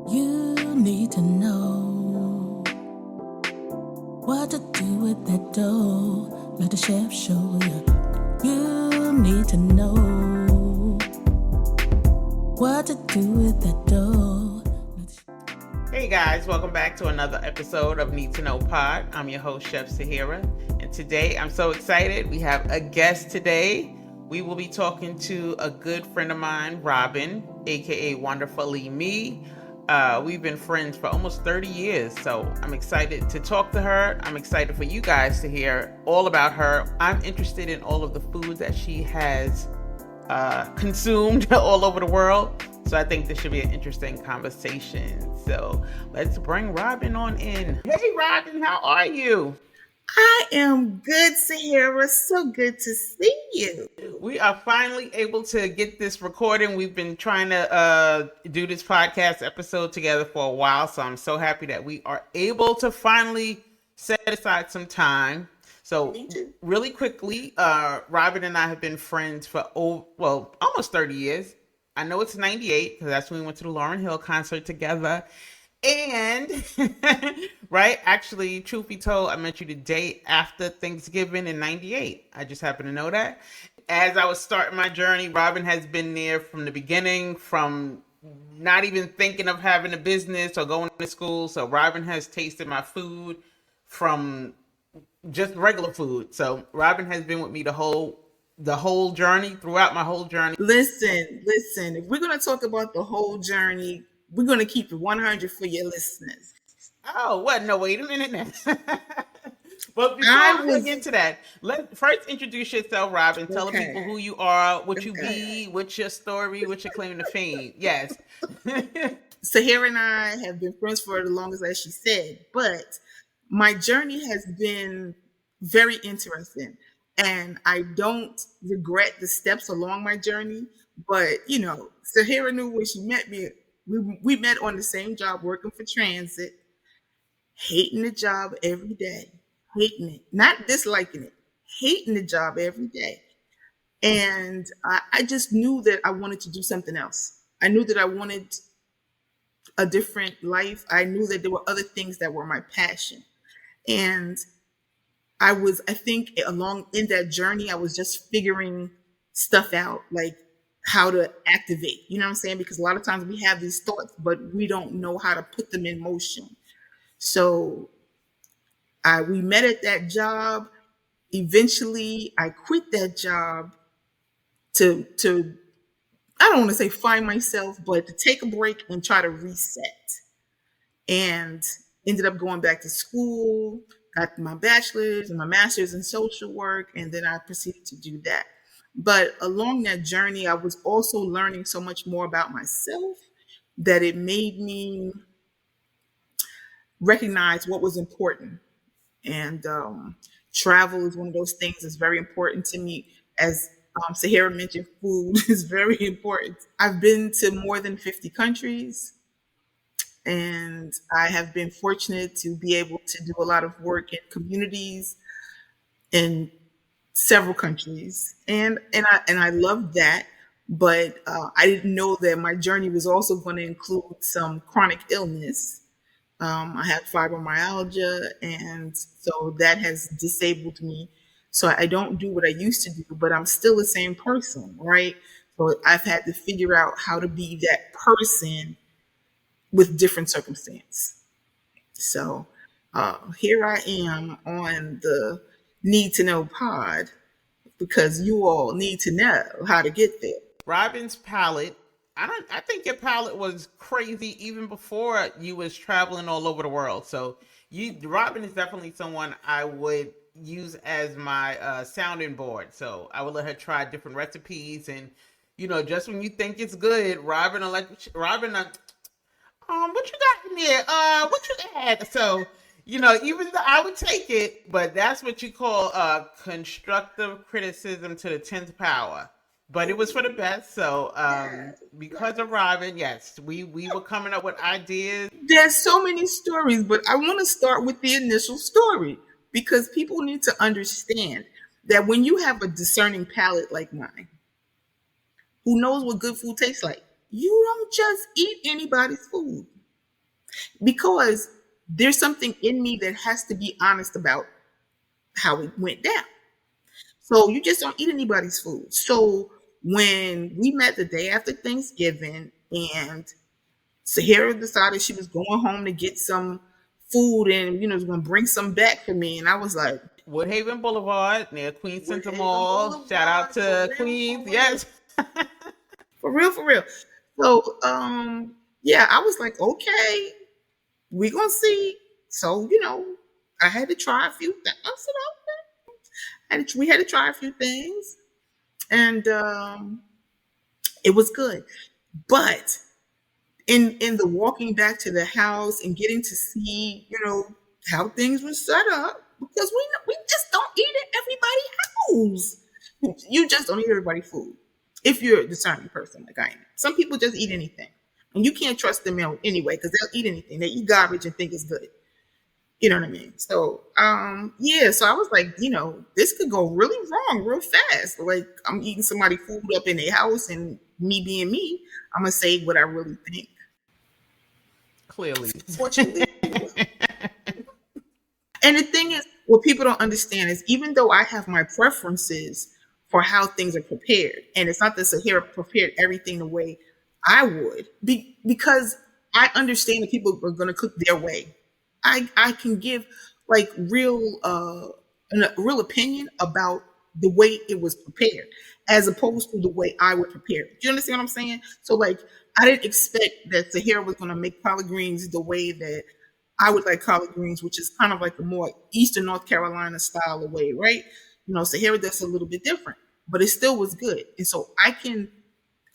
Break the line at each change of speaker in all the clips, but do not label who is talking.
You need to know what to do with that dough. Let the chef show you. You need to know what to do with that dough.
Hey guys, welcome back to another episode of Need to Know Pod. I'm your host, Chef Sahira, and today I'm so excited. We have a guest today. We will be talking to a good friend of mine, Robin, aka Wanderfully Me. We've been friends for almost 30 years, so I'm excited to talk to her. I'm excited for you guys to hear all about her. I'm interested in all of the foods that she has consumed all over the world. So I think this should be an interesting conversation. So let's bring Robin on in. Hey Robin, how are you?
I am good, Sahara. So good to see you.
We are finally able to get this recording. We've been trying to do this podcast episode together for a while, so I'm so happy that we are able to finally set aside some time. So really quickly, Robin and I have been friends for almost 30 years. I know it's 98 because that's when we went to the Lauryn Hill concert together. And right, actually, truth be told, I met you the day after Thanksgiving in 98. I just happen to know that. As I was starting my journey, Robin has been there from the beginning, from not even thinking of having a business or going to school. So Robin has tasted my food from just regular food. So Robin has been with me the whole journey, throughout my whole journey.
Listen. If we're going to talk about the whole journey, we're going to keep it 100 for your listeners.
Oh, what? No, wait a minute now. Well, before we get into that, let's first introduce yourself, Robin. Tell the people who you are, what you be, what's your story, what's your claim to fame. Yes.
Sahara and I have been friends for the longest, as she said, but my journey has been very interesting. And I don't regret the steps along my journey. But, Sahara knew when she met me, we met on the same job, working for transit, hating the job every day, hating it, not disliking it, hating the job every day. And I just knew that I wanted to do something else. I knew that I wanted a different life. I knew that there were other things that were my passion. And I think along in that journey, I was just figuring stuff out, like how to activate, you know what I'm saying? Because a lot of times we have these thoughts, but we don't know how to put them in motion. So we met at that job. Eventually, I quit that job to I don't want to say find myself, but to take a break and try to reset. And ended up going back to school, got my bachelor's and my master's in social work, and then I proceeded to do that. But along that journey, I was also learning so much more about myself that it made me recognize what was important. And travel is one of those things that's very important to me. As Sahara mentioned, food is very important. I've been to more than 50 countries. And I have been fortunate to be able to do a lot of work in communities in several countries, and I love that. But I didn't know that my journey was also going to include some chronic illness. I have fibromyalgia, and so that has disabled me. So I don't do what I used to do, but I'm still the same person, right? So I've had to figure out how to be that person with different circumstance. So here I am on the Need to Know pod because you all need to know how to get there.
Robin's palate. I think your palate was crazy even before you was traveling all over the world. So Robin is definitely someone I would use as my sounding board. So I would let her try different recipes, and just when you think it's good, Robin, what you got in there? What you had? So, even though I would take it, but that's what you call constructive criticism to the 10th power. But it was for the best. So, because of Robin, yes, we were coming up with ideas.
There's so many stories, but I want to start with the initial story because people need to understand that when you have a discerning palate like mine, who knows what good food tastes like, you don't just eat anybody's food. because there's something in me that has to be honest about how it went down. So you just don't eat anybody's food. So when we met the day after Thanksgiving and Sahara decided she was going home to get some food and was going to bring some back for me, and I was like,
Woodhaven Boulevard near Queens Center
Woodhaven
Mall. Shout out
Boulevard, for
to
real,
Queens.
for real.
Yes.
For real, for real. So, yeah, I was like, okay, we gonna see. So, I had to try a few things. I said, okay. We had to try a few things, and it was good. But in the walking back to the house and getting to see, how things were set up, because we just don't eat at everybody's house. You just don't eat everybody's food if you're a discerning person like I am. Some people just eat anything, and you can't trust them anyway because they'll eat anything. They eat garbage and think it's good. You know what I mean? So, yeah. So I was like, this could go really wrong real fast. Like I'm eating somebody's food up in their house, and me being me, I'm gonna say what I really think.
Clearly.
Fortunately. And the thing is, what people don't understand is even though I have my preferences for how things are prepared, and it's not that Sahara prepared everything the way I would, because I understand that people are going to cook their way. I can give like a real opinion about the way it was prepared, as opposed to the way I would prepare it. Do you understand what I'm saying? So like, I didn't expect that Sahara was going to make collard greens the way that I would like collard greens, which is kind of like a more Eastern North Carolina style of way, right? Sahara does a little bit different, but it still was good. And so I can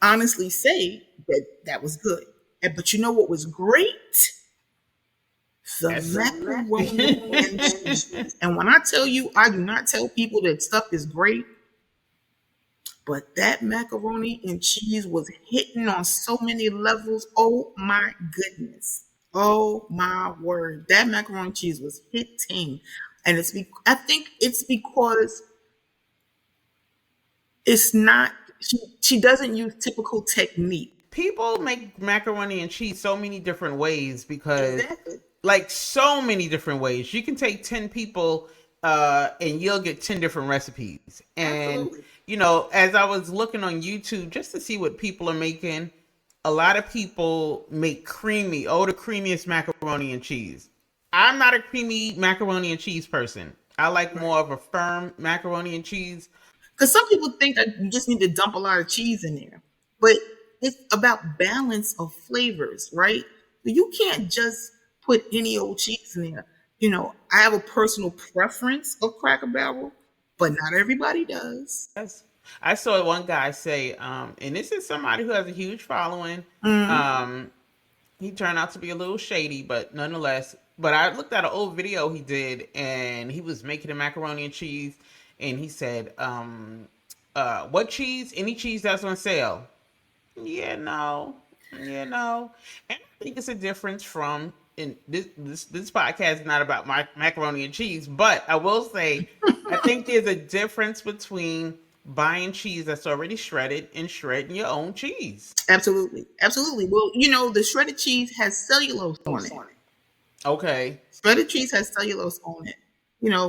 honestly say that that was good. But you know what was great? The macaroni and cheese. And when I tell you, I do not tell people that stuff is great, but that macaroni and cheese was hitting on so many levels. Oh my goodness. Oh my word. That macaroni and cheese was hitting. And I think it's because it's not, she doesn't use typical technique.
People make macaroni and cheese so many different ways because,
Exactly.
like, so many different ways. You can take 10 people and you'll get 10 different recipes. And,
Absolutely.
As I was looking on YouTube just to see what people are making, a lot of people make the creamiest macaroni and cheese. I'm not a creamy macaroni and cheese person. I like more of a firm macaroni and cheese.
Because some people think that you just need to dump a lot of cheese in there. But it's about balance of flavors, right? You can't just put any old cheese in there. I have a personal preference of Cracker Barrel, but not everybody does.
Yes. I saw one guy say, and this is somebody who has a huge following. He turned out to be a little shady, but nonetheless. But I looked at an old video he did, and he was making a macaroni and cheese, and he said, "What cheese? Any cheese that's on sale?" Yeah, no, And I think it's a difference from. And this podcast is not about macaroni and cheese, but I will say, I think there's a difference between buying cheese that's already shredded and shredding your own cheese.
Absolutely. Absolutely. Well, the shredded cheese has cellulose on it.
Okay.
Shredded cheese has cellulose on it,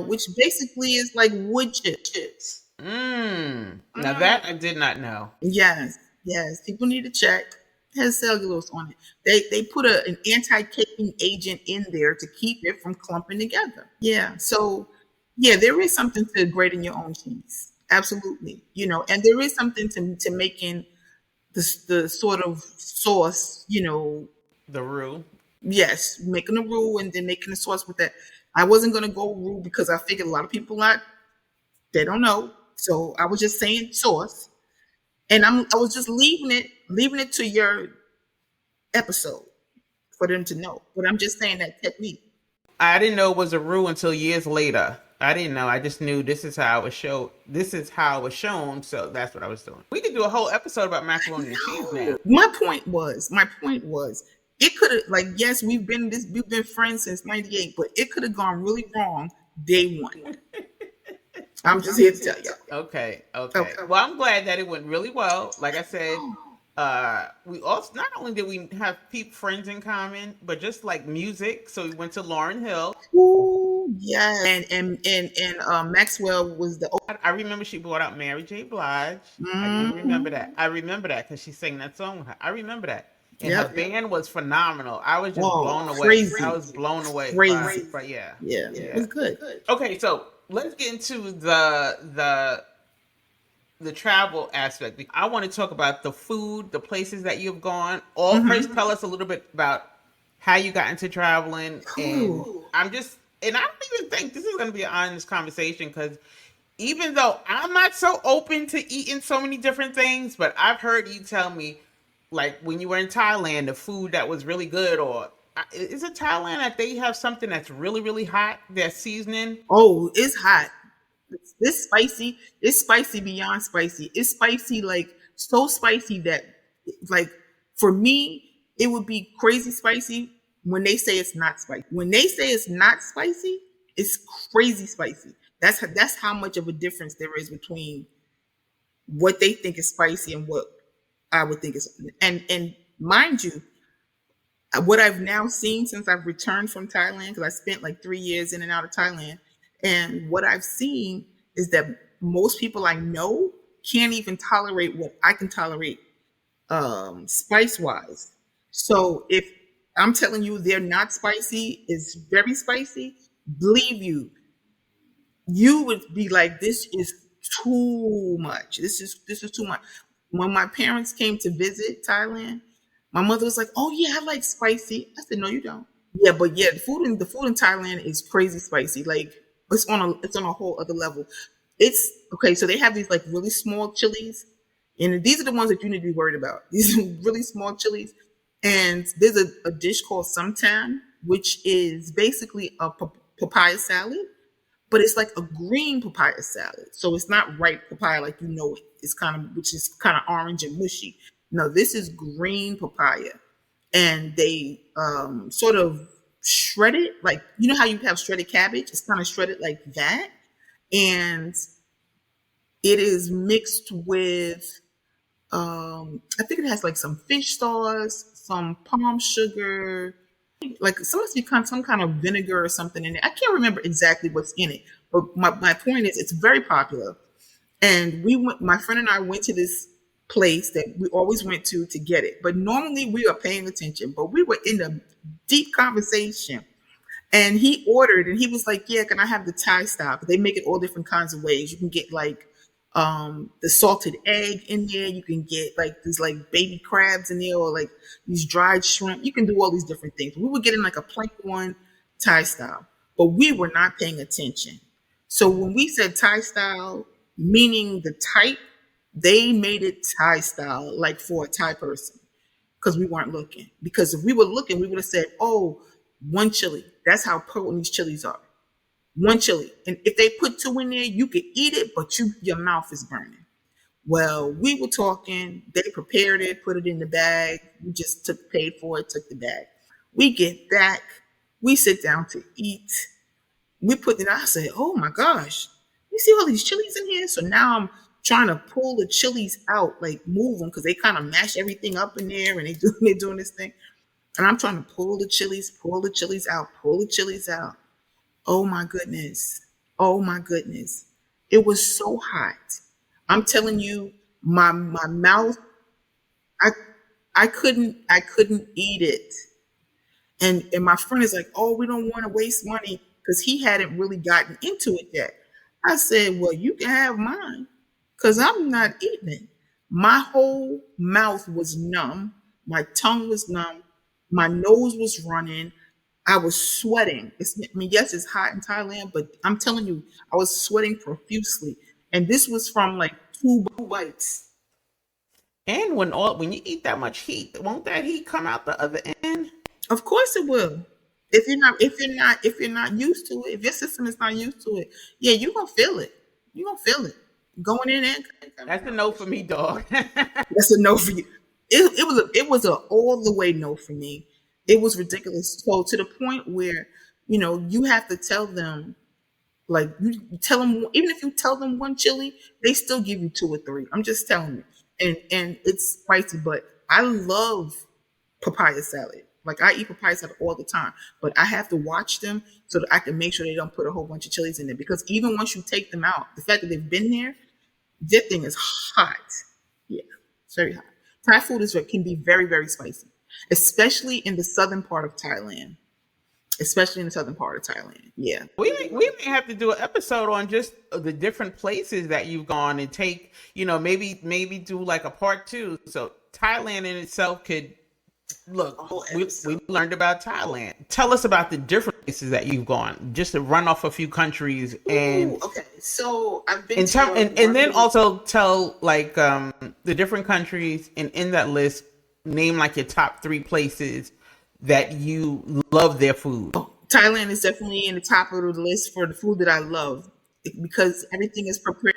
which basically is like wood chips.
Now that I did not know.
Yes. People need to check. It has cellulose on it. They put an anti-caking agent in there to keep it from clumping together. Yeah. So, yeah, there is something to grating your own cheese. Absolutely. And there is something to making the sort of sauce,
The roux.
Yes, making a roux and then making the sauce with that. I wasn't going to go roux because I figured a lot of people they don't know. So I was just saying sauce. And I was just leaving it to your episode for them to know. But I'm just saying that technique.
I didn't know it was a roux until years later. I didn't know. I just knew this is how it was shown. This is how it was shown. So that's what I was doing. We could do a whole episode about macaroni and cheese now.
My point was, it could have, like, yes, we've been friends since '98, but it could have gone really wrong day one. I'm just here to tell you.
Okay. Well, I'm glad that it went really well. Like I said, We also, not only did we have friends in common, but just like music. So we went to Lauryn Hill.
Ooh, yeah. And Maxwell was the
I remember she brought out Mary J. Blige. I do remember
mm-hmm.
that. I remember that because she sang that song with her. I remember that. And her
Yep.
band was phenomenal. I was just
Whoa,
blown away. I
crazy.
was blown away
Crazy.
by yeah.
Yeah. It
Yeah.
was good.
Okay, so let's get into the travel aspect. I want to talk about the food, the places that you've gone. All first, tell us a little bit about how you got into traveling. And I'm just, and I don't even think this is going to be an honest conversation because even though I'm not so open to eating so many different things, but I've heard you tell me, like when you were in Thailand, the food that was really good, or is it Thailand that they have something that's really, really hot, their seasoning?
Oh, it's hot. It's spicy. It's spicy beyond spicy. It's spicy, like so spicy that, like, for me, it would be crazy spicy when they say it's not spicy. When they say it's not spicy, it's crazy spicy. That's how much of a difference there is between what they think is spicy and what I would think is. And mind you, what I've now seen since I've returned from Thailand, because I spent like 3 years in and out of Thailand, and what I've seen is that most people I know can't even tolerate what I can tolerate, spice wise. So if I'm telling you they're not spicy, it's very spicy, believe you would be like, this is too much. This is too much. When my parents came to visit Thailand, my mother was like, "Oh yeah, I like spicy." I said, "No, you don't." Yeah, but yeah, the food in Thailand is crazy spicy. Like it's on a whole other level. It's okay. So they have these like really small chilies, and these are the ones that you need to be worried about. These are really small chilies, and there's a dish called samtam, which is basically a papaya salad, but it's like a green papaya salad. So it's not ripe papaya like you know it. It's kind of, which is kind of orange and mushy. No, this is green papaya. And they sort of shred it, like you know how you have shredded cabbage? It's kind of shredded like that. And it is mixed with I think it has like some fish sauce, some palm sugar, like some kind of vinegar or something in it. I can't remember exactly what's in it, but my point is it's very popular. And my friend and I went to this place that we always went to get it. But normally we are paying attention, but we were in a deep conversation. And he ordered, and he was like, "Yeah, can I have the Thai style?" But they make it all different kinds of ways. You can get like the salted egg in there. You can get like these like baby crabs in there, or like these dried shrimp. You can do all these different things. We were getting like a plain one Thai style, but we were not paying attention. So when we said Thai style, meaning the type, they made it Thai style, like for a Thai person, because we weren't looking. Because if we were looking, we would have said, "Oh, one chili." That's how potent these chilies are. One chili. And if they put two in there, you could eat it, but your mouth is burning. Well, we were talking, they prepared it, put it in the bag. We just paid for it, took the bag. We get back, we sit down to eat. We put it, I said, "Oh my gosh, you see all these chilies in here?" So now I'm trying to pull the chilies out, like move them, because they kind of mash everything up in there and they're doing this thing. And I'm trying to pull the chilies out, pull the chilies out. Oh my goodness. Oh my goodness. It was so hot. I'm telling you, my mouth, I I couldn't eat it. And my friend is like, "Oh, we don't want to waste money," because he hadn't really gotten into it yet. I said, "Well, you can have mine because I'm not eating it." My whole mouth was numb. My tongue was numb. My nose was running. I was sweating. I mean, yes, it's hot in Thailand, but I'm telling you, I was sweating profusely. And this was from like two bites.
And when you eat that much heat, won't that heat come out the other end?
Of course it will. If you're not used to it, if your system is not used to it, yeah, you're gonna feel it. You're gonna feel it. Going in there.
That's a no for me, dog.
That's a no for you. It was a all the way no for me. It was ridiculous. So to the point where, you have to tell them, like, you tell them, even if you tell them one chili, they still give you two or three. I'm just telling you. and it's spicy, but I love papaya salad. Like I eat papaya salad all the time, but I have to watch them so that I can make sure they don't put a whole bunch of chilies in there. Because even once you take them out, the fact that they've been there, that thing is hot. Yeah, it's very hot. Thai food can be very very spicy, especially in the southern part of Thailand. Especially in the southern part of Thailand. Yeah.
We may have to do an episode on just the different places that you've gone and take, maybe do like a part two. So Thailand in itself could look. We learned about Thailand. Tell us about the different places that you've gone. Just to run off a few countries and
okay. So I've been
and then also tell like the different countries, and in that list name like your top 3 places that you love their food.
Thailand is definitely in the top of the list for the food that I love because everything is prepared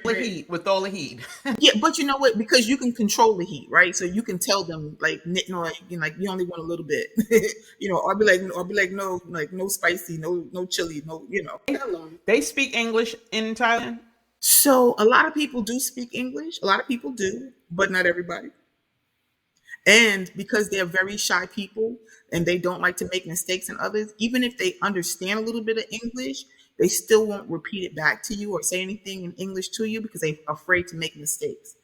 with all the heat.
Yeah, but you know what? Because you can control the heat, right? So you can tell them like, no, like you only want a little bit, I'll be like, no, like no spicy, no chili, no.
They speak English in Thailand.
So a lot of people do speak English. A lot of people do, but not everybody. And because they're very shy people and they don't like to make mistakes in others, even if they understand a little bit of English, they still won't repeat it back to you or say anything in English to you because they're afraid to make mistakes.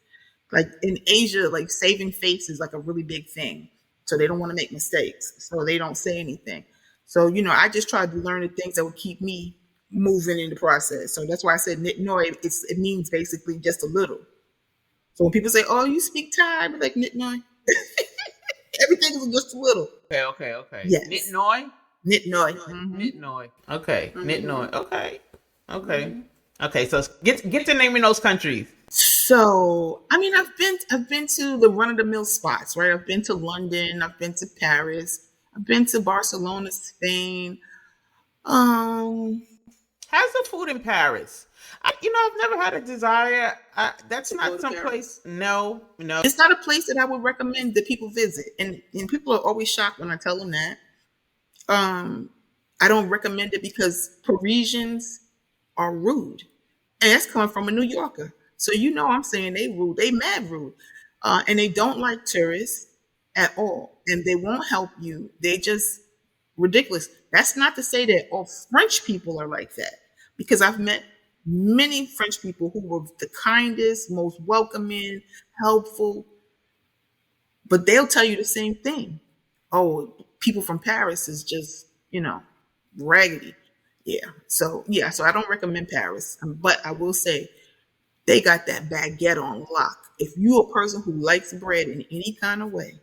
Like in Asia, like saving face is like a really big thing. So they don't want to make mistakes. So they don't say anything. So, I just tried to learn the things that would keep me moving in the process. So that's why I said nit noi. It means basically just a little. So when people say, "Oh, you speak Thai," I'm like nit noi. Everything is just a little.
Okay.
Yes.
Nit noi?
Nit noi.
Nit noi. Okay. Nit noi. Okay. Okay, so get to naming those countries.
So, I mean, I've been to the run of the mill spots, right? I've been to London, I've been to Paris, I've been to Barcelona, Spain.
How's the food in Paris? I've never had a desire. That's not some place. No.
It's not a place that I would recommend that people visit. And people are always shocked when I tell them that. I don't recommend it because Parisians are rude. And that's coming from a New Yorker. So I'm saying they rude. They mad rude. And they don't like tourists at all. And they won't help you. They just ridiculous. That's not to say that all French people are like that. Because I've met many French people who were the kindest, most welcoming, helpful, but they'll tell you the same thing. Oh, people from Paris is just, raggedy. Yeah. So I don't recommend Paris, but I will say they got that baguette on lock. If you're a person who likes bread in any kind of way,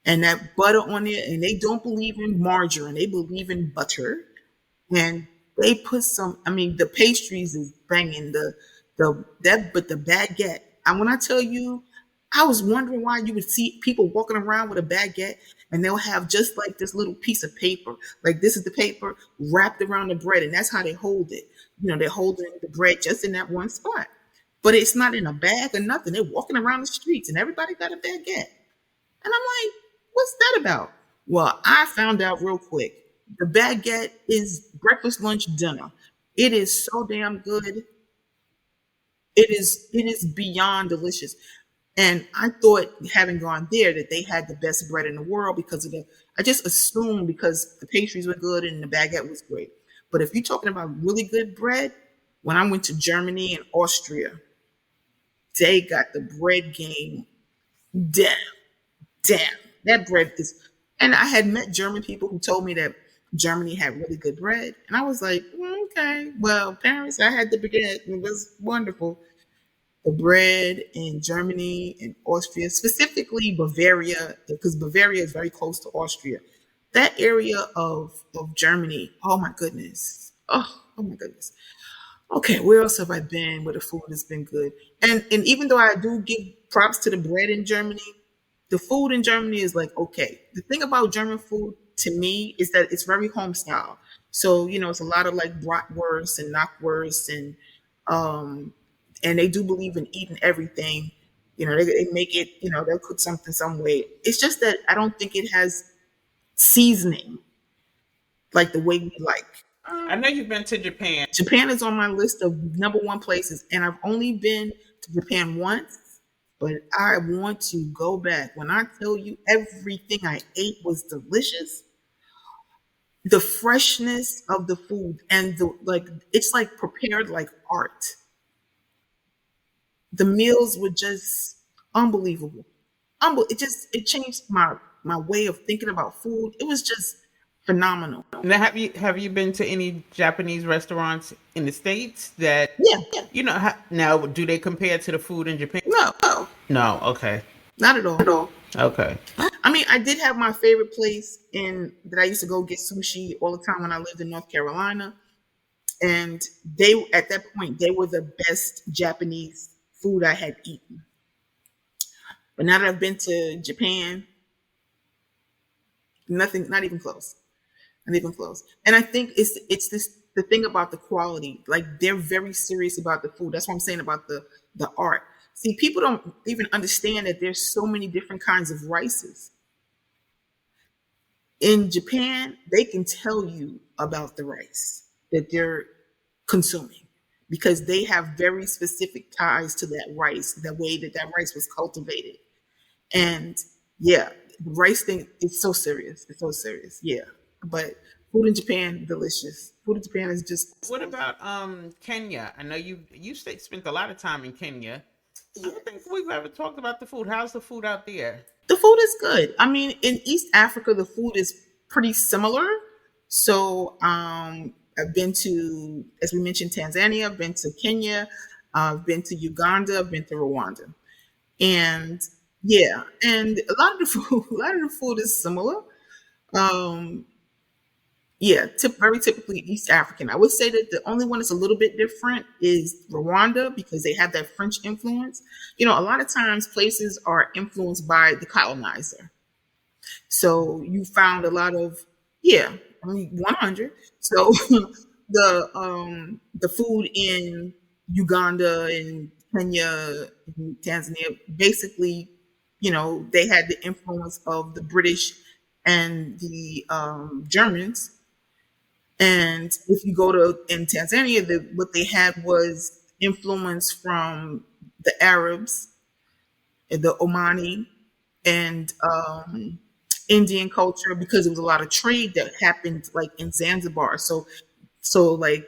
and that butter on it, and they don't believe in margarine, they believe in butter, and they put the pastries is banging, but the baguette. And when I tell you, I was wondering why you would see people walking around with a baguette and they'll have just like this little piece of paper. Like this is the paper wrapped around the bread, and that's how they hold it. They're holding the bread just in that one spot. But it's not in a bag or nothing. They're walking around the streets and everybody got a baguette. And I'm like, what's that about? Well, I found out real quick. The baguette is breakfast, lunch, dinner. It is so damn good. It is beyond delicious. And I thought, having gone there, that they had the best bread in the world because I just assumed because the pastries were good and the baguette was great. But if you're talking about really good bread, when I went to Germany and Austria, they got the bread game down. That bread is, and I had met German people who told me that Germany had really good bread. And I was like, okay, well, Paris, I had the baguette. It was wonderful. The bread in Germany and Austria, specifically Bavaria, because Bavaria is very close to Austria. That area of Germany, oh my goodness. Oh my goodness. Okay, where else have I been where the food has been good? And even though I do give props to the bread in Germany, the food in Germany is like, okay. The thing about German food to me is that it's very home style. So, it's a lot of like bratwurst and knockwurst and they do believe in eating everything. They make it, they'll cook something some way. It's just that I don't think it has seasoning like the way we like.
I know you've been to Japan.
Japan is on my list of number 1 places, and I've only been to Japan once. But I want to go back. When I tell you everything I ate was delicious, the freshness of the food and the like, it's like prepared like art. The meals were just unbelievable. It changed my way of thinking about food. It was just phenomenal.
Now, have you been to any Japanese restaurants in the States that
Yeah,
now do they compare to the food in Japan?
no,
No. Okay.
not at all.
Okay.
I mean, I did have my favorite place in that I used to go get sushi all the time when I lived in North Carolina, and they at that point they were the best Japanese food I had eaten. But now that I've been to Japan, nothing, not even close. Not even close. And I think it's this the thing about the quality. Like they're very serious about the food. That's what I'm saying about the art. See, people don't even understand that there's so many different kinds of rices. In Japan, they can tell you about the rice that they're consuming because they have very specific ties to that rice, the way that that rice was cultivated. And yeah, the rice thing is so serious. It's so serious. Yeah. But food in Japan, delicious. Food in Japan is just
What about Kenya? I know spent a lot of time in Kenya. I don't think we've ever talked about the food. How's the food out there?
the food is good. I mean, in East Africa, the food is pretty similar. So I've been to, as we mentioned, Tanzania. I've been to Kenya. I've been to Uganda. I've been to Rwanda. And yeah, and a lot of the food, a lot of the food is similar. Um, yeah, very typically East African. I would say that the only one that's a little bit different is Rwanda because they have that French influence. You know, a lot of times places are influenced by the colonizer. So you found a lot of, yeah, I mean 100. So the food in Uganda and Kenya and Tanzania basically, you know, they had the influence of the British and the Germans. And if you go to in Tanzania, what they had was influence from the Arabs, the Omani, and Indian culture because there was a lot of trade that happened like in Zanzibar. So like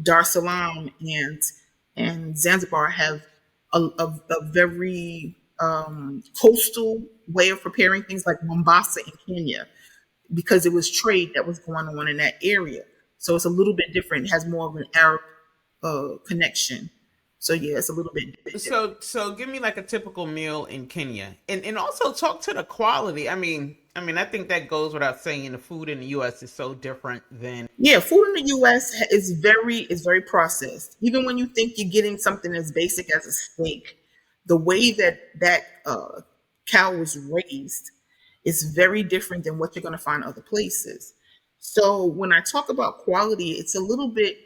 Dar es Salaam and Zanzibar have a very coastal way of preparing things like Mombasa in Kenya because it was trade that was going on in that area. So it's a little bit different. It has more of an Arab connection. So yeah, it's a little bit different.
So give me like a typical meal in Kenya, and also talk to the quality. I think that goes without saying. The food in the U.S. is so different than
Yeah, food in the U.S. is very processed. Even when you think you're getting something as basic as a steak, the way that cow was raised is very different than what you're going to find other places. So when I talk about quality, it's a little bit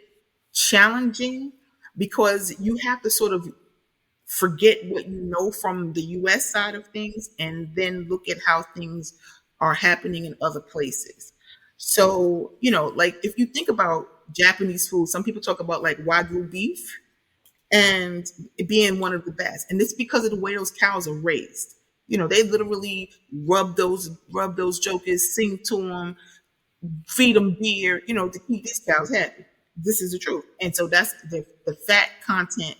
challenging because you have to sort of forget what you know from the US side of things and then look at how things are happening in other places. So, you know, like if you think about Japanese food, some people talk about like Wagyu beef and it being one of the best. And it's because of the way those cows are raised. You know, they literally rub those jokers, sing to them, feed them beer, you know, to keep these cows happy. This is the truth. And so that's the fat content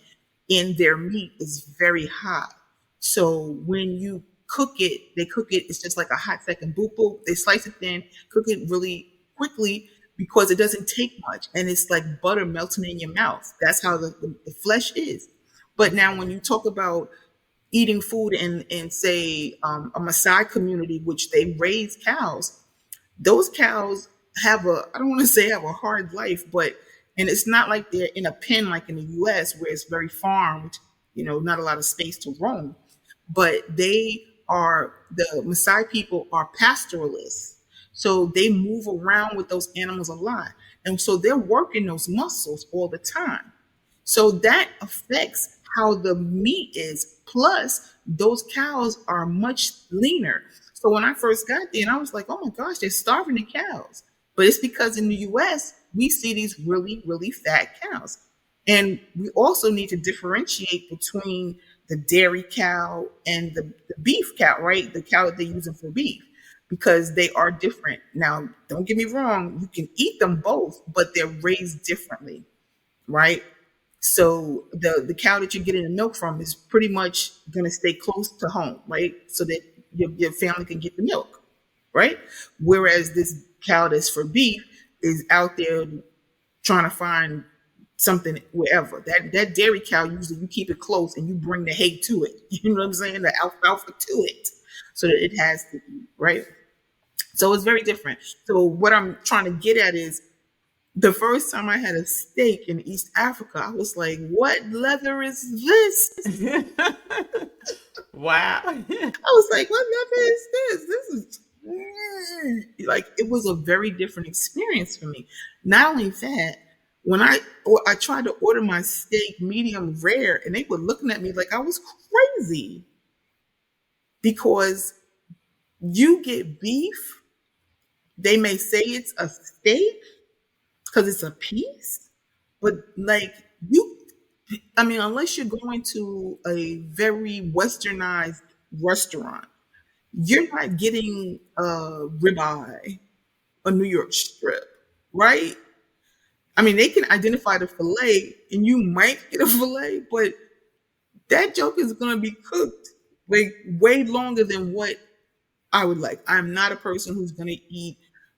in their meat is very high. So when you cook it, they cook it, it's just like a hot second boop boop. They slice it thin, cook it really quickly because it doesn't take much. And it's like butter melting in your mouth. That's how the flesh is. But now when you talk about eating food in say a Maasai community, which they raise cows, those cows have I don't want to say have a hard life, but and it's not like they're in a pen like in the US where it's very farmed, you know, not a lot of space to roam. But the Maasai people are pastoralists. So they move around with those animals a lot. And so they're working those muscles all the time. So that affects how the meat is. Plus, those cows are much leaner. So when I first got there, and I was like, oh my gosh, they're starving the cows. But it's because in the US, we see these really, really fat cows. And we also need to differentiate between the dairy cow and the beef cow, right? The cow that they're using for beef, because they are different. Now, don't get me wrong, you can eat them both, but they're raised differently, right? So the cow that you're getting the milk from is pretty much going to stay close to home, right? So that your family can get the milk, right? Whereas this cow that's for beef is out there trying to find something wherever. That dairy cow, usually you keep it close and you bring the hay to it. You know what I'm saying? The alfalfa to it so that it has to eat, right? So it's very different. So what I'm trying to get at is the first time I had a steak in East Africa, I was like, what leather is this?
Wow.
I was like, what leather is this? This is like, it was a very different experience for me. Not only that, when I tried to order my steak medium rare, and they were looking at me like I was crazy, because you get beef, they may say it's a steak because it's a piece, but like I mean, unless you're going to a very westernized restaurant, you're not getting a ribeye, a New York strip, right? I mean, they can identify the fillet, and you might get a fillet, but that joke is going to be cooked like way longer than what I would like. I'm not a person who's going to eat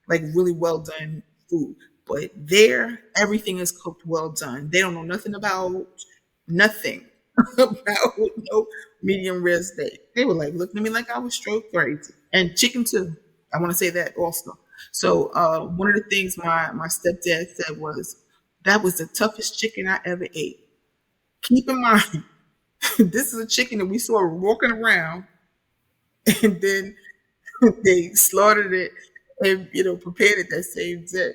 like really well done food, but there, everything is cooked well done. They don't know nothing about nothing about no medium rare steak. They were like looking at me like I was stroke crazy. And chicken too. I want to say that also. So one of the things my stepdad said was, that was the toughest chicken I ever ate. Keep in mind, this is a chicken that we saw walking around, and then they slaughtered it and prepared it that same day.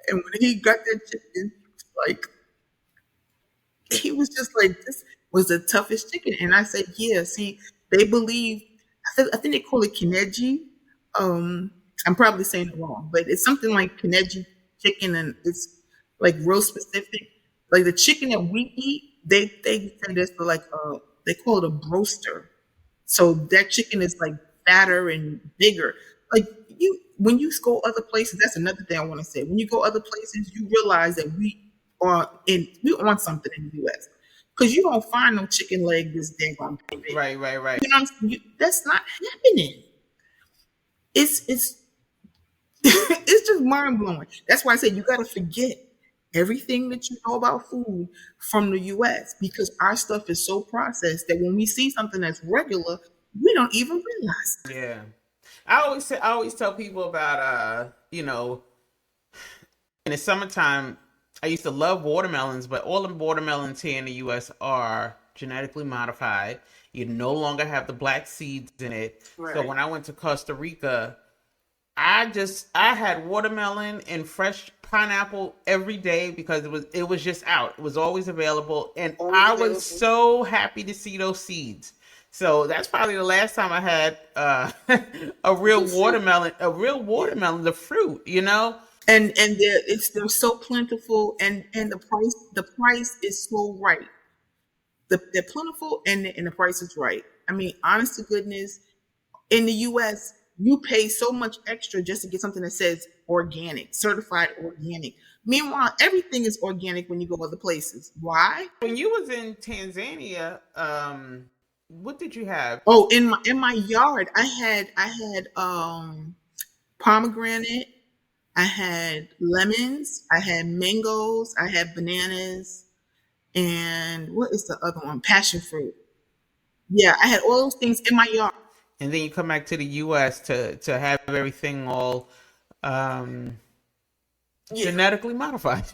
And when he got that chicken, like, he was just like, this was the toughest chicken. And I said, yeah, see, they believe, I think they call it kineji. I'm probably saying it wrong, but it's something like kineji chicken, and it's like real specific. Like the chicken that we eat, they say this for like they call it a broaster. So that chicken is like fatter and bigger. Like when you go other places, that's another thing I want to say. When you go other places, you realize that we on something in the U.S. because you don't find no chicken leg this daggone big.
Right.
You know, that's not happening. It's it's just mind blowing. That's why I say you got to forget everything that you know about food from the U.S. because our stuff is so processed that when we see something that's regular, we don't even realize.
Yeah. I always tell people about in the summertime I used to love watermelons, but all the watermelons here in the US are genetically modified. You no longer have the black seeds in it. Right. So when I went to Costa Rica, I had watermelon and fresh pineapple every day because it was just out. It was always available, and I was so happy to see those seeds. So that's probably the last time I had a real watermelon, the fruit,
And they're so plentiful, and the price is so right. They're plentiful, and the price is right. I mean, honest to goodness, in the U.S., you pay so much extra just to get something that says organic, certified organic. Meanwhile, everything is organic when you go other places. Why?
When you was in Tanzania, what did you have?
Oh, in my yard, I had pomegranate, I had lemons, I had mangoes, I had bananas, and what is the other one? Passion fruit. Yeah, I had all those things in my yard.
And then you come back to the U.S. to have everything all genetically modified.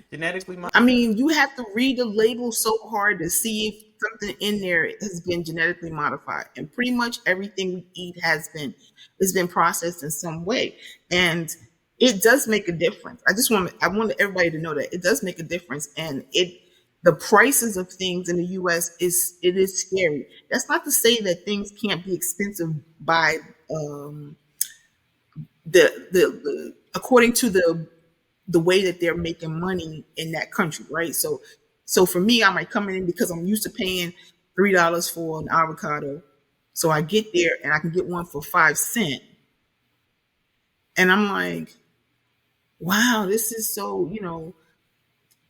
Genetically modified.
I mean, you have to read the label so hard to see if something in there has been genetically modified, and pretty much everything we eat has been processed in some way, and it does make a difference. I want everybody to know that it does make a difference, and the prices of things in the U.S. is scary. That's not to say that things can't be expensive by the according to the way that they're making money in that country, right? So for me, I might come in because I'm used to paying $3 for an avocado. So I get there and I can get one for 5 cents. And I'm like, wow, this is so,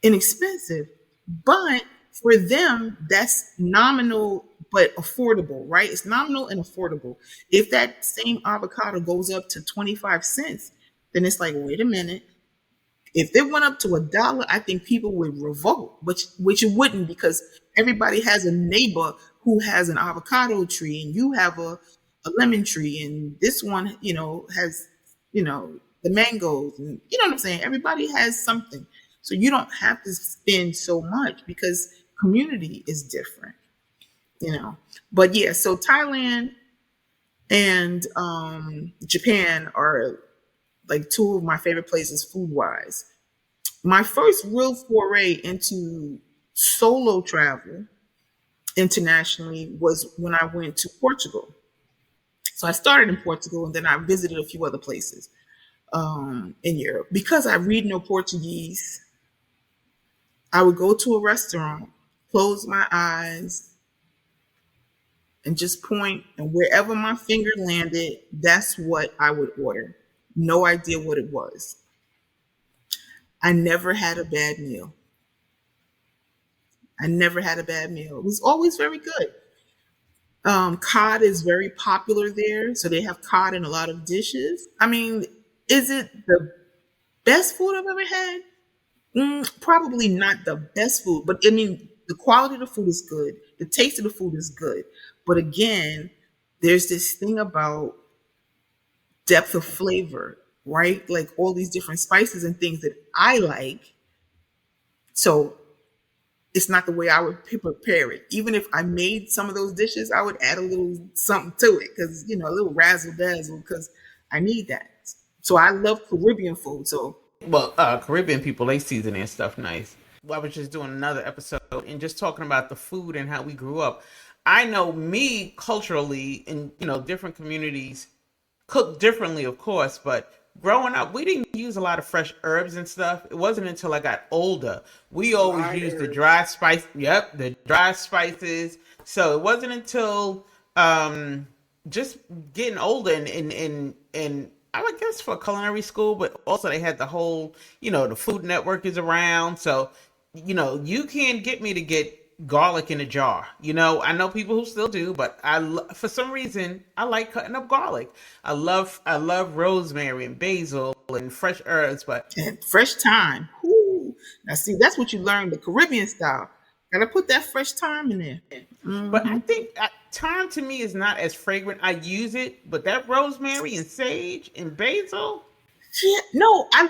inexpensive. But for them, that's nominal but affordable, right? It's nominal and affordable. If that same avocado goes up to 25 cents, then it's like, wait a minute. If it went up to $1, I think people would revolt, which it wouldn't, because everybody has a neighbor who has an avocado tree, and you have a lemon tree, and this one, has, the mangoes, and you know what I'm saying? Everybody has something. So you don't have to spend so much because community is different, But yeah, so Thailand and Japan are like two of my favorite places food wise. My first real foray into solo travel internationally was when I went to Portugal. So I started in Portugal, and then I visited a few other places in Europe. Because I read no Portuguese, I would go to a restaurant, close my eyes, and just point, and wherever my finger landed, that's what I would order. No idea what it was. I never had a bad meal. I never had a bad meal. It was always very good. Cod is very popular there, so they have cod in a lot of dishes. I mean, is it the best food I've ever had? Probably not the best food, but I mean, the quality of the food is good. The taste of the food is good. But again, there's this thing about depth of flavor, right? Like all these different spices and things that I like. So it's not the way I would prepare it. Even if I made some of those dishes, I would add a little something to it because, a little razzle dazzle, because I need that. So I love Caribbean food. So,
Well, Caribbean people, they season their stuff nice. I was just doing another episode and just talking about the food and how we grew up. I know me culturally in, different communities cook differently, of course, but growing up, we didn't use a lot of fresh herbs and stuff. It wasn't until I got older. We always used the dry spice. Yep, the dry spices. So it wasn't until just getting older and I would guess for culinary school, but also they had the whole, the Food Network is around. So, you can't get me to get garlic in a jar. I know people who still do, but for some reason I like cutting up garlic. I love rosemary and basil and fresh herbs, but
and fresh thyme. Ooh. Now, see, that's what you learn the Caribbean style. Gotta put that fresh thyme in there.
but I think thyme to me is not as fragrant. I use it, but that rosemary and sage and basil.
Yeah, no, I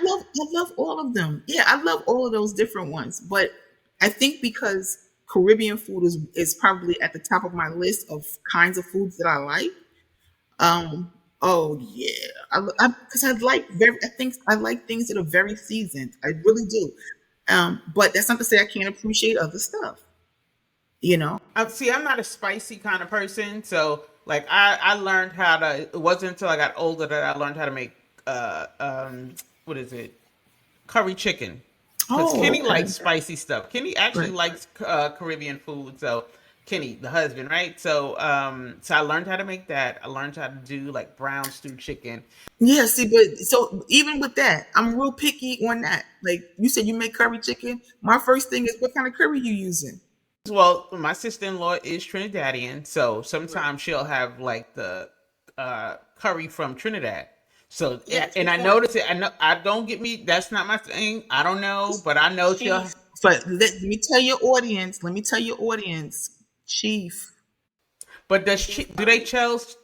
love all of them. Yeah, I love all of those different ones. But I think because Caribbean food is probably at the top of my list of kinds of foods that I like. Oh yeah, because I think I like things that are very seasoned. I really do. But that's not to say I can't appreciate other stuff. You know.
See, I'm not a spicy kind of person, so like I learned how to. It wasn't until I got older that I learned how to make what is it, curry chicken. Because
Oh,
Kenny
okay.
likes spicy stuff. Kenny actually
Right.
likes Caribbean food. So Kenny, the husband, right? So I learned how to make that. I learned how to do like brown stewed chicken.
Yeah. See, but so even with that, I'm real picky on that. Like you said, you make curry chicken. My first thing is what kind of curry you using.
Well, my sister-in-law is Trinidadian, so
Right.
sometimes she'll have like the curry from Trinidad. So
Yes,
and I
before
notice it. I know I don't get me. That's not my thing. I don't know, but I know she'll.
chief. But let me tell your audience. Let me tell your audience, chief.
But
Chief curry.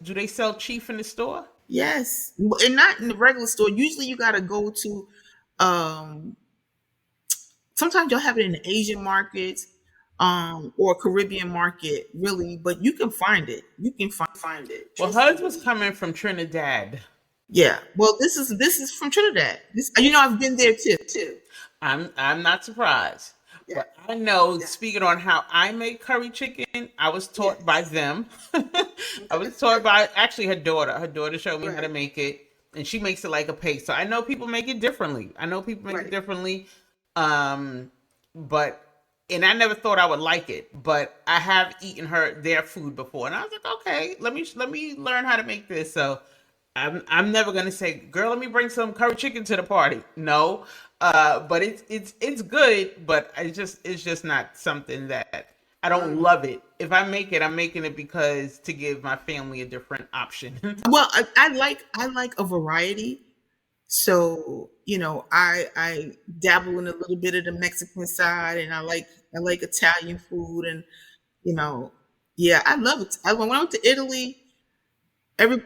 do they sell chief in the store?
Yes, and not in the regular store. Usually, you gotta go to. Um, Sometimes you'll have it in the Asian markets, or Caribbean market, really. But you can find it. You can find it.
Well,
Trust and
hers was
believe.
coming from Trinidad.
Yeah. Well, this is from Trinidad. This, I've been there too.
I'm not surprised.
Yeah.
But I know,
Yeah.
speaking on how I make curry chicken, I was taught by
Yes.
them. I
Okay.
was taught by actually her daughter. Her daughter showed me how to
Right.
make it, and she makes it like a paste. So I know people make it differently. I know people make it
Right.
differently. Um, but and I never thought I would like it, but I have eaten their food before, and I was like, okay, let me learn how to make this. So I'm never gonna say, girl, let me bring some curry chicken to the party. No, but it's good, but it's just not something that I don't love it. If I make it, I'm making it because to give my family a different option.
Well, I like a variety. So, I dabble in a little bit of the Mexican side, and I like Italian food, and you know, yeah, I love it. When I went to Italy, like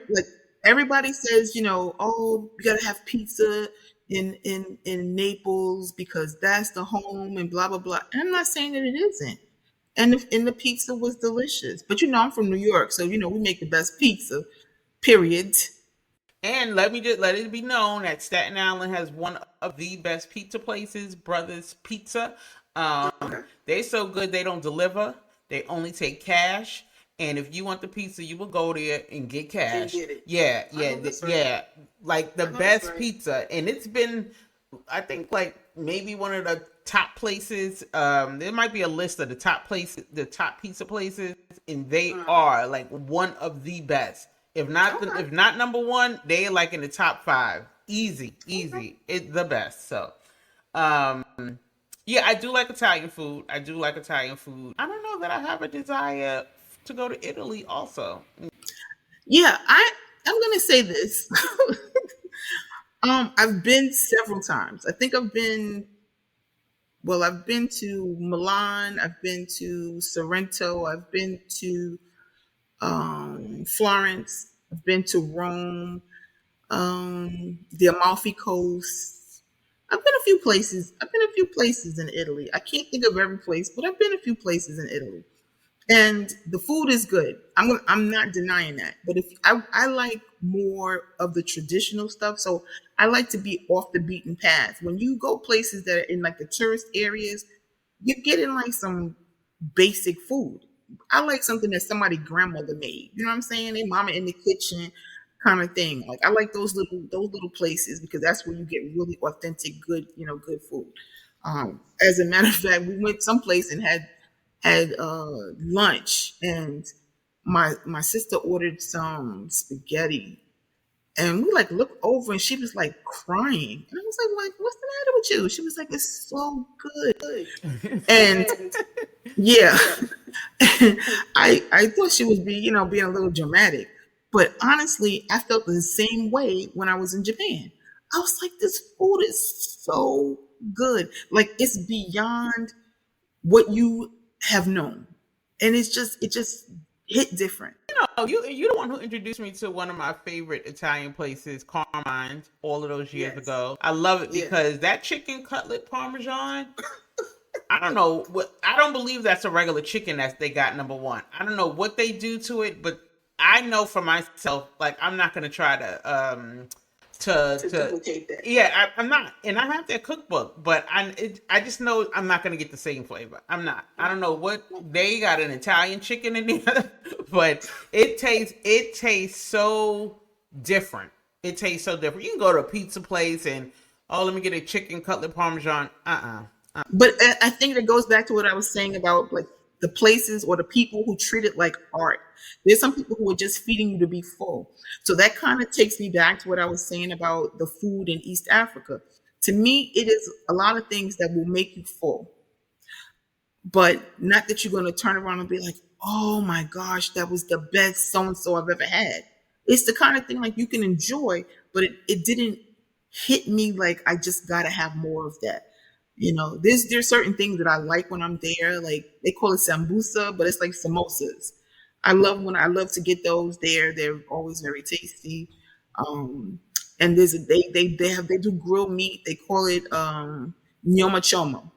everybody says, oh, you gotta have pizza in Naples because that's the home and blah blah blah. And I'm not saying that it isn't. And the pizza was delicious. But I'm from New York, so we make the best pizza. Period.
And let it be known that Staten Island has one of the best pizza places, Brothers Pizza. They're so good they don't deliver. They only take cash. And if you want the pizza, you will go there and get cash.
And get it.
Yeah,
Right.
yeah. Like the best pizza. And it's been, I think, like maybe one of the top places. There might be a list of the top pizza places, and they are like one of the best. If not number one, they're like in the top 5. Easy. It's the best. So, yeah, I do like Italian food. I don't know that I have a desire to go to Italy also.
Yeah, I'm gonna say this. I've been several times. I think I've been to Milan, I've been to Sorrento, I've been to Florence, I've been to Rome, the Amalfi Coast. I've been a few places. I've been a few places in Italy. I can't think of every place, but I've been a few places in Italy. And the food is good. I'm not denying that. But if I like more of the traditional stuff, so I like to be off the beaten path. When you go places that are in like the tourist areas, you're getting like some basic food. I like something that somebody grandmother made. You know what I'm saying? They mama in the kitchen kind of thing. Like I like those little places because that's where you get really authentic, good, good food. As a matter of fact, we went someplace and had lunch, and my sister ordered some spaghetti, and we like looked over, and she was like crying, and I was like, what's the matter with you? She was like, it's so good. And yeah, I thought she was being a little dramatic, but honestly, I felt the same way when I was in Japan. I was like, this food is so good, like it's beyond what you have known, and it just hit different.
Oh, you're the one who introduced me to one of my favorite Italian places, Carmine's, all of those years ago. I love it because that chicken cutlet parmesan. I don't know what. I don't believe that's a regular chicken that they got number one. I don't know what they do to it, but I know for myself, like I'm not gonna try to
duplicate that.
Yeah, I'm not, and I have their cookbook, but I just know I'm not gonna get the same flavor. I'm not. I don't know what they got, an Italian chicken in there, but it tastes so different. It tastes so different. You can go to a pizza place and let me get a chicken cutlet parmesan.
But I think that goes back to what I was saying about like the places or the people who treat it like art. There's some people who are just feeding you to be full. So that kind of takes me back to what I was saying about the food in East Africa. To me, it is a lot of things that will make you full, but not that you're going to turn around and be like, oh my gosh, that was the best so-and-so I've ever had. It's the kind of thing like you can enjoy, but it didn't hit me like I just got to have more of that. There's certain things that I like when I'm there. Like they call it sambusa, but it's like samosas. I love to get those there. They're always very tasty. And they do grilled meat. They call it nyama choma.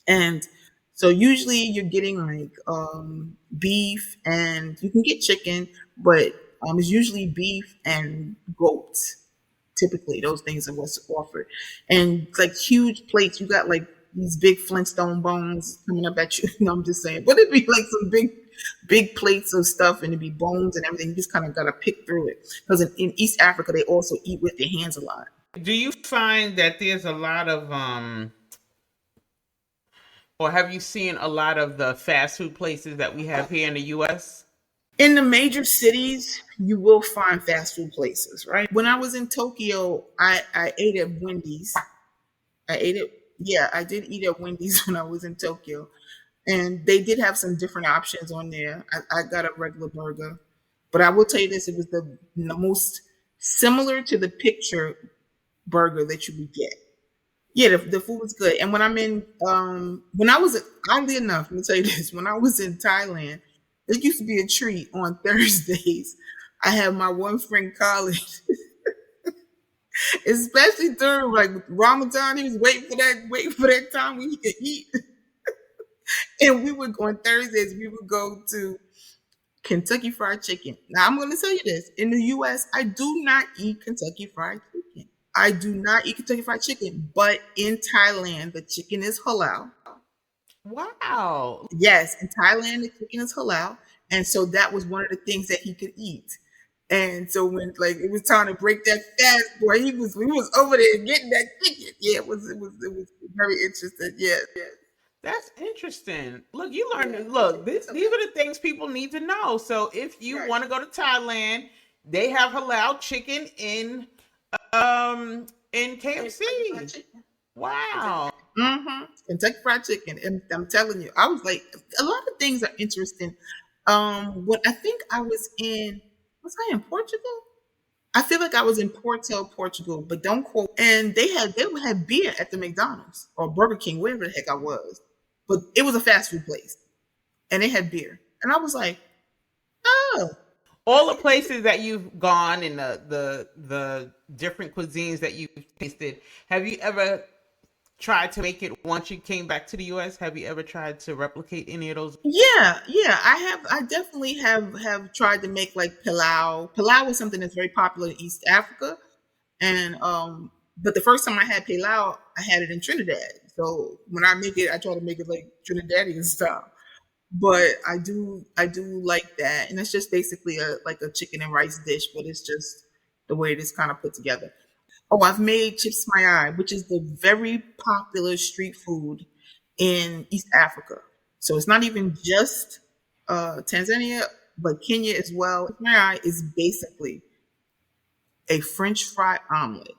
And so usually you're getting like beef, and you can get chicken, but it's usually beef and goat. Typically, those things are what's offered, and like huge plates. You got like these big Flintstone bones coming up at you. I'm just saying, but it'd be like some big plates of stuff, and it'd be bones and everything. You just kind of gotta pick through it because in East Africa they also eat with their hands a lot.
Do you find that there's a lot of Or have you seen a lot of the fast food places that we have here in the US?
In the major cities, you will find fast food places, right? When I was in Tokyo, I ate at Wendy's. I ate it. Yeah, I did eat at Wendy's when I was in Tokyo. And they did have some different options on there. I got a regular burger. But I will tell you this, it was the most similar to the picture burger that you would get. Yeah, the food was good. And when I'm in, when I was, oddly enough, let me tell you this, when I was in Thailand, it used to be a treat on Thursdays. I had my one friend college, especially during like Ramadan. He was waiting for that time when he could eat. And we would on Thursdays, we would go to Kentucky Fried Chicken. Now I'm going to tell you this: in the U.S., I do not eat Kentucky Fried Chicken. I do not eat Kentucky Fried Chicken, but in Thailand, the chicken is halal.
Wow.
Yes, in Thailand, the chicken is halal, and so that was one of the things that he could eat. And so when like it was time to break that fast, boy, we was over there getting that chicken. Yeah, it was very interesting. Yeah, yeah.
That's interesting. Look, you learn. Look, these are the things people need to know. So if you
Right.
want to go to Thailand, they have halal chicken in KFC. Wow.
Mm-hmm. Kentucky Fried Chicken, and I'm telling you, I was like, a lot of things are interesting. What I think I was I in Portugal? I feel like I was in Porto, Portugal, but don't quote. And they would have beer at the McDonald's or Burger King, wherever the heck I was. But it was a fast food place, and they had beer, and I was like, oh,
All the places that you've gone and the different cuisines that you've tasted, have you ever tried to make it once you came back to the US? Have you ever tried to replicate any of those?
yeah, yeah. I have. I definitely have tried to make like pilau. Pilau is something that's very popular in East Africa, and but the first time I had pilau, I had it in Trinidad. So when I make it, I try to make it like Trinidadian style. But I do like that, and it's just basically a like a chicken and rice dish, but it's just the way it is kind of put together. Oh, I've made chips eye, which is the very popular street food in East Africa. So it's not even just Tanzania, but Kenya as well. Eye is basically a French fry omelet.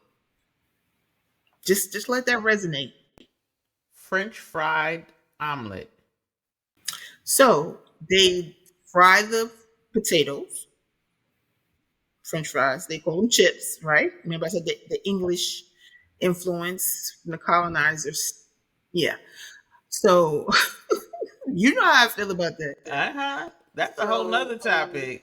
Just let that resonate.
French fried omelet.
So they fry the potatoes, French fries. They call them chips, right? Remember I said the English influence from the colonizers. Yeah. So you know how I feel about that.
Uh-huh. That's a whole
So
nother topic.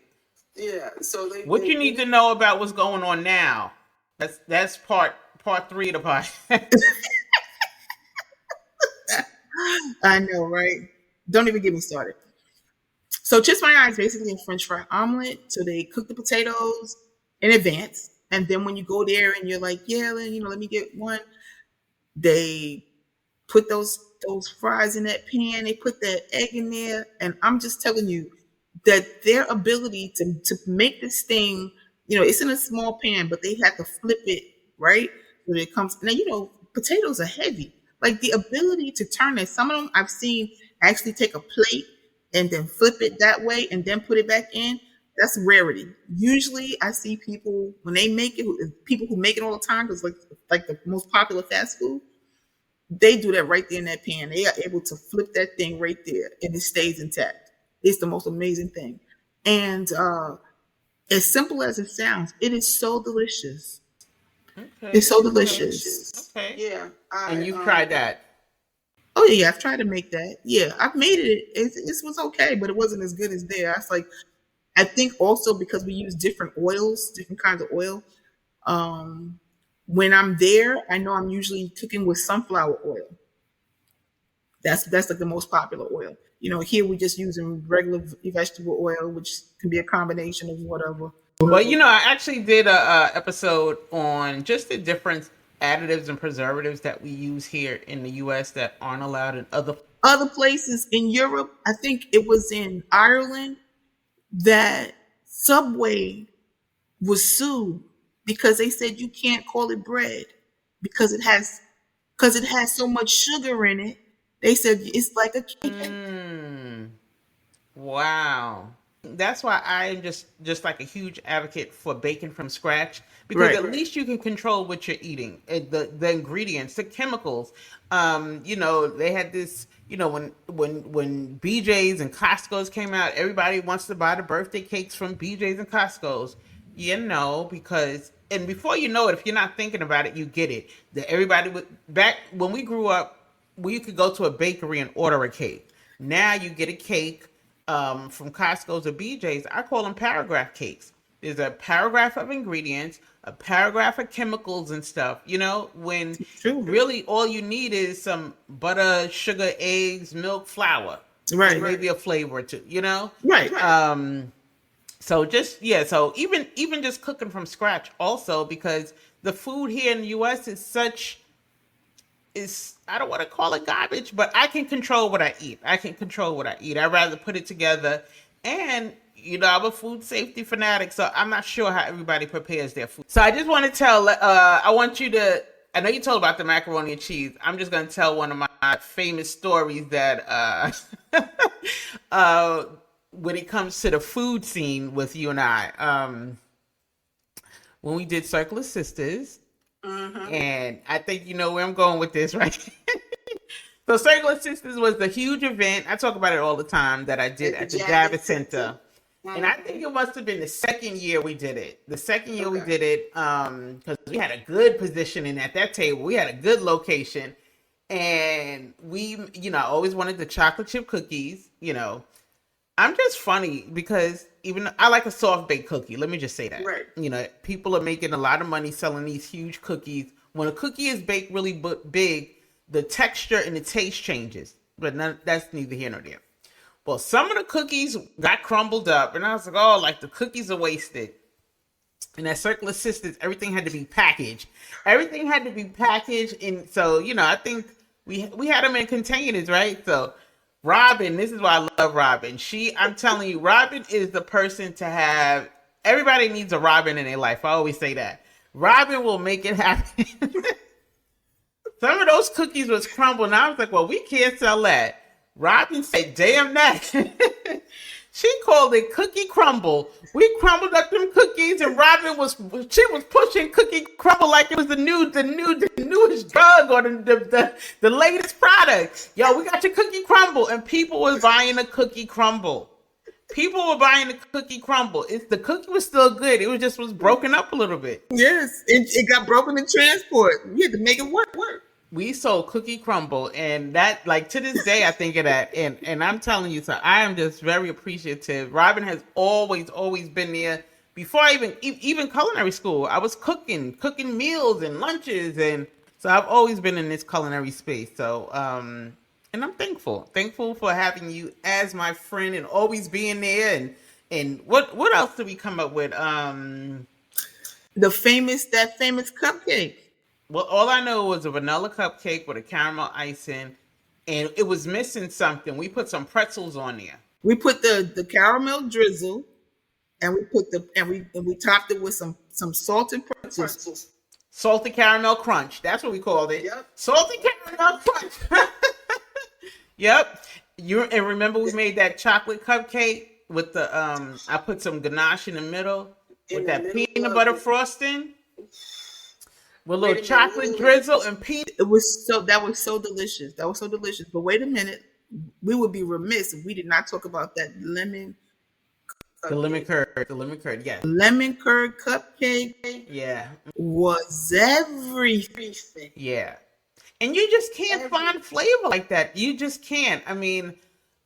yeah. So
What you need to know about what's going on now. That's part three of the podcast.
I know, right? Don't even get me started. So chips eye is basically a French fry omelet. So they cook the potatoes in advance, and then when you go there and you're like, yeah, let me get one. They put those fries in that pan. They put that egg in there, and I'm just telling you that their ability to make this thing, it's in a small pan, but they have to flip it right so that it comes. Now potatoes are heavy. Like the ability to turn it. Some of them I've seen actually take a plate and then flip it that way and then put it back in. That's rarity. Usually, I see people when they make it, people who make it all the time, because like the most popular fast food, they do that right there in that pan. They are able to flip that thing right there, and it stays intact. It's the most amazing thing. And as simple as it sounds, it is so delicious.
Okay.
It's so delicious.
Okay.
Yeah.
And you've tried that.
Oh yeah, I've tried to make that. Yeah, I've made it. It was okay, but it wasn't as good as there. I think also because we use different oils, different kinds of oil. Um, when I'm there, I know I'm usually cooking with sunflower oil. That's like the most popular oil. Here we're just using regular vegetable oil, which can be a combination of whatever.
But I actually did a episode on just the different additives and preservatives that we use here in the US that aren't allowed in
Other places in Europe, I think it was in Ireland, that Subway was sued because they said you can't call it bread because it has so much sugar in it They said it's like a cake.
Mm, wow. That's why I'm just like a huge advocate for baking from scratch, because
Right.
at least you can control what you're eating, the ingredients, the chemicals. They had this. When BJ's and Costco's came out, everybody wants to buy the birthday cakes from BJ's and Costco's. Because and before you know it, if you're not thinking about it, you get it. That everybody would back when we grew up, we could go to a bakery and order a cake. Now you get a cake from Costco's or BJ's. I call them paragraph cakes. There's a paragraph of ingredients, a paragraph of chemicals and stuff. When
True.
really all you need is some butter, sugar, eggs, milk, flour,
Right.
and maybe a flavor or two.
Right.
So even just cooking from scratch, also because the food here in the U.S. is I don't want to call it garbage, but I can control what I eat. I'd rather put it together. And, I'm a food safety fanatic, so I'm not sure how everybody prepares their food. So I just want to I know you told about the macaroni and cheese. I'm just going to tell one of my famous stories that, when it comes to the food scene with you and I, when we did Circle of Sisters, and I think you know where I'm going with this, right? So Circle of Sisters was the huge event. I talk about it all the time that I did at the Javits Center. And I think it must have been the second year we did it. The second year we did it, because we had a good positioning at that table. We had a good location. And we, I always wanted the chocolate chip cookies, I'm just funny because even I like a soft baked cookie. Let me just say that.
Right.
People are making a lot of money selling these huge cookies. When a cookie is baked really big, the texture and the taste changes. But that's neither here nor there. Well, some of the cookies got crumbled up, and I was like, oh, like the cookies are wasted. And at Circle of Sisters, everything had to be packaged. And so, I think we had them in containers, right? So Robin, this is why I love Robin. I'm telling you, Robin is the person to have. Everybody needs a Robin in their life. I always say that. Robin will make it happen. Some of those cookies was crumbled, and I was like, well, we can't sell that. Robin said, damn that. She called it cookie crumble. We crumbled up them cookies, and Robin was pushing cookie crumble like it was the newest drug or the latest product. Yo, we got your cookie crumble, and people was buying the cookie crumble. The cookie was still good. It was broken up a little bit.
Yes, it got broken in transport. We had to make it work.
We sold cookie crumble, and that, like, to this day, I think of that, and I'm telling you, so I am just very appreciative. Robin has always been there. Before I even culinary school, I was cooking meals and lunches, and so I've always been in this culinary space. So, and I'm thankful for having you as my friend and always being there. And what else did we come up with?
That famous cupcake.
Well, all I know was a vanilla cupcake with a caramel icing, and it was missing something. We put some pretzels on there.
We put the caramel drizzle, and we topped it with some salted pretzels.
Salted caramel crunch. That's what we called it.
Yep.
Salted caramel crunch. Yep. And remember we made that chocolate cupcake with the I put some ganache in the middle with that peanut butter frosting. With a little chocolate drizzle and peanut.
That was so delicious. But wait a minute, we would be remiss if we did not talk about that lemon.
The lemon curd, yeah.
Lemon curd cupcake,
yeah,
was everything.
Yeah, and you just can't find flavor like that. You just can't. I mean,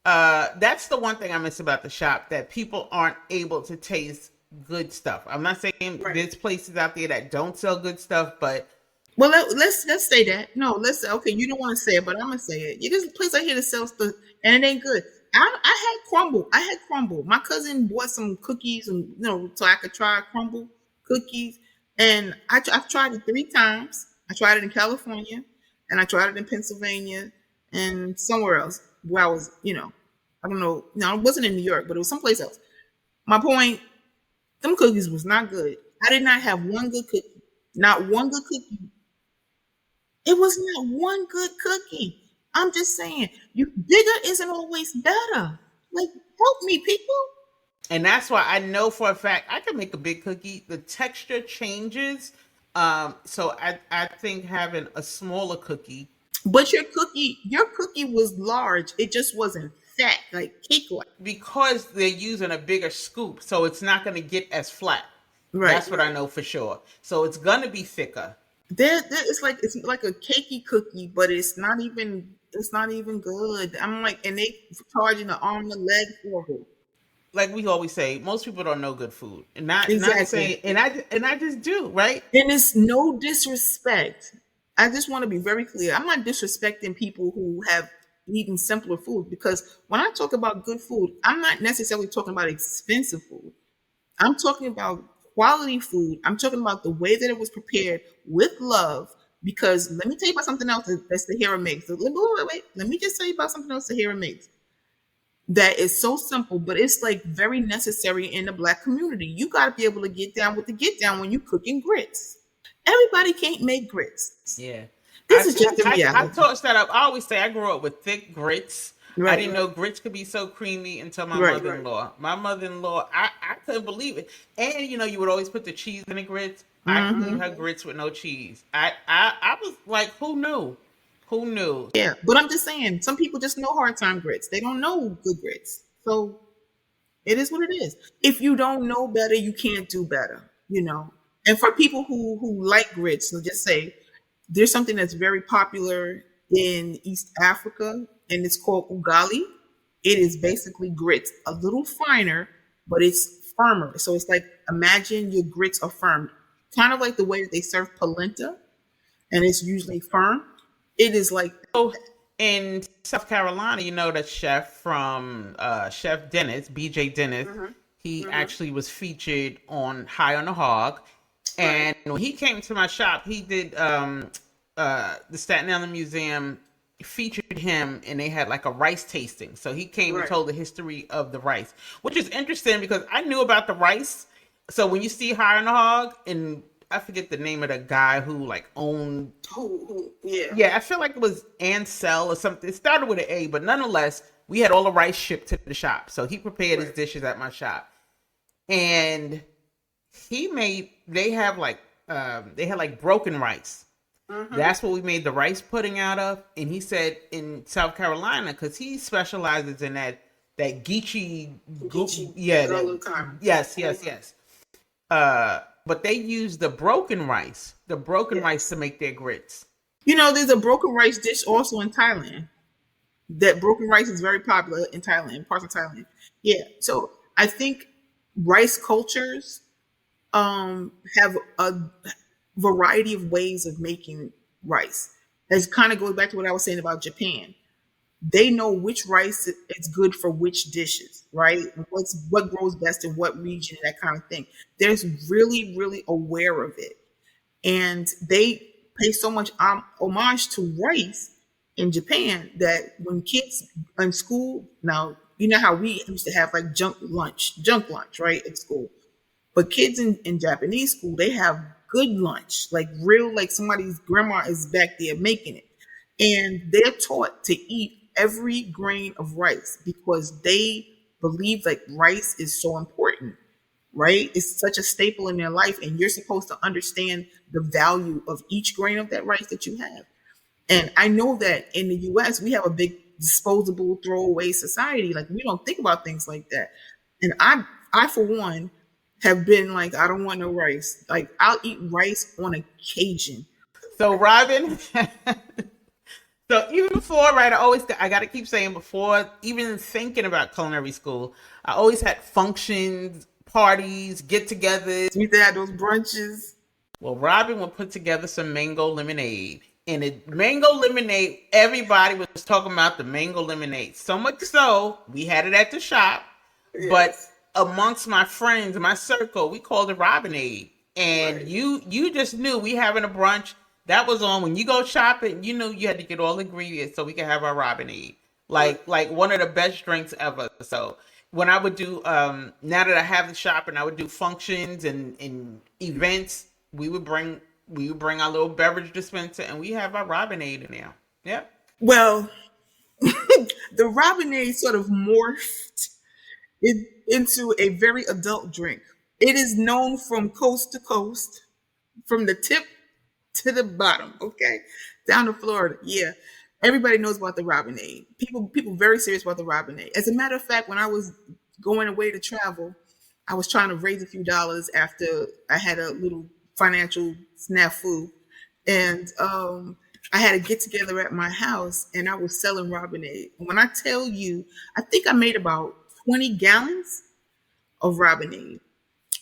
that's the one thing I miss about the shop, that people aren't able to taste good stuff. I'm not saying there's places out there that don't sell good stuff, but
well, let's say that. No, let's say, okay, you don't want to say it, but I'm gonna say it. There's a place out here that sells stuff, and it ain't good. I had crumble. My cousin bought some cookies, and so I could try crumble cookies, and I've tried it 3 times. I tried it in California, and I tried it in Pennsylvania, and somewhere else where I was, I don't know. No, it wasn't in New York, but it was someplace else. My point. Them cookies was not good. I did not have one good cookie. Not one good cookie. It was not one good cookie. I'm just saying, you bigger isn't always better. Like, help me, people.
And that's why I know for a fact I can make a big cookie. The texture changes. So I think having a smaller cookie,
But your cookie was large. It just wasn't fat, like cake like.
because they're using a bigger scoop, so it's not going to get as flat.
Right.
That's what I know for sure. So it's going to be thicker.
It's like a cakey cookie, but it's not even good. I'm like, and they charging an arm and a leg for it.
Like we always say, most people don't know good food, and not
Exactly.
saying, and I just do, right?
And it's no disrespect. I just want to be very clear. I'm not disrespecting people who have eaten simpler food, because when I talk about good food, I'm not necessarily talking about expensive food. I'm talking about quality food. I'm talking about the way that it was prepared with love. Because let me tell you about something else that Sahara makes. Wait. Let me just tell you about something else Sahara makes that is so simple, but it's like very necessary in the Black community. You got to be able to get down with the get down when you cooking grits. Everybody can't make grits.
Yeah.
This is just the
I
reality.
touched that up. I always say I grew up with thick grits. I
Right.
didn't know grits could be so creamy until my
Right.
mother-in-law. My mother-in-law, I couldn't believe it. And you would always put the cheese in the grits. I couldn't eat
Hmm.
her grits with no cheese. I was like, who knew? Who knew?
Yeah, but I'm just saying, some people just know hard time grits. They don't know good grits. So it is what it is. If you don't know better, you can't do better. And for people who like grits, let's just say there's something that's very popular in East Africa, and it's called ugali. It is basically grits, a little finer, but it's firmer. So it's like, imagine your grits are firm, kind of like the way that they serve polenta, and it's usually firm. It is like,
So in South Carolina, the chef from Chef Dennis, BJ Dennis, he actually was featured on High on the Hog. And when he came to my shop, he did the Staten Island Museum featured him, and they had like a rice tasting. So he came and told the history of the rice, which is interesting because I knew about the rice. So when you see High on the Hog, and I forget the name of the guy who like owned.
yeah.
Yeah, I feel like it was Ansel or something. It started with an A, but nonetheless, we had all the rice shipped to the shop. So he prepared his dishes at my shop, and they had like broken rice. That's what we made the rice pudding out of. And he said in South Carolina, because he specializes in that geechee, yeah, yes. But they use the broken rice, to make their grits.
There's a broken rice dish also in Thailand. That broken rice is very popular in Thailand, parts of Thailand. Yeah. So I think rice cultures have a variety of ways of making rice. It kind of goes back to what I was saying about Japan. They know which rice is good for which dishes, right? What grows best in what region, that kind of thing. They're really, really aware of it, and they pay so much homage to rice in Japan that when kids in school, now you know how we used to have like junk lunch, right, at school. But kids in Japanese school, they have good lunch, like real, like somebody's grandma is back there making it. And they're taught to eat every grain of rice because they believe like rice is so important, right? It's such a staple in their life, and you're supposed to understand the value of each grain of that rice that you have. And I know that in the US, we have a big disposable throwaway society. Like, we don't think about things like that. And I for one, have been like, I don't want no rice. Like, I'll eat rice on occasion.
So Robin, so even before, right? I got to keep saying, before even thinking about culinary school, I always had functions, parties, get-togethers.
We used to have those brunches.
Well, Robin would put together some mango lemonade. And the mango lemonade, everybody was talking about the mango lemonade. So much so, we had it at the shop. Yes. But amongst my friends, my circle, we called it Robinade. And right. you just knew we having a brunch. That was on when you go shopping, you knew you had to get all the ingredients so we could have our Robinade. Like one of the best drinks ever. So when I would do, now that I have the shop and I would do functions and events, we would bring our little beverage dispenser and we have our Robinade in there. Yep.
Well, the Robinade sort of morphed into a very adult drink. It is known from coast to coast, from the tip to the bottom, okay? Down to Florida. Yeah. Everybody knows about the Robinade. People very serious about the Robinade. As a matter of fact, when I was going away to travel, I was trying to raise a few dollars after I had a little financial snafu. And I had a get together at my house and I was selling Robinade. And when I tell you, I think I made about 20 gallons of Robinade.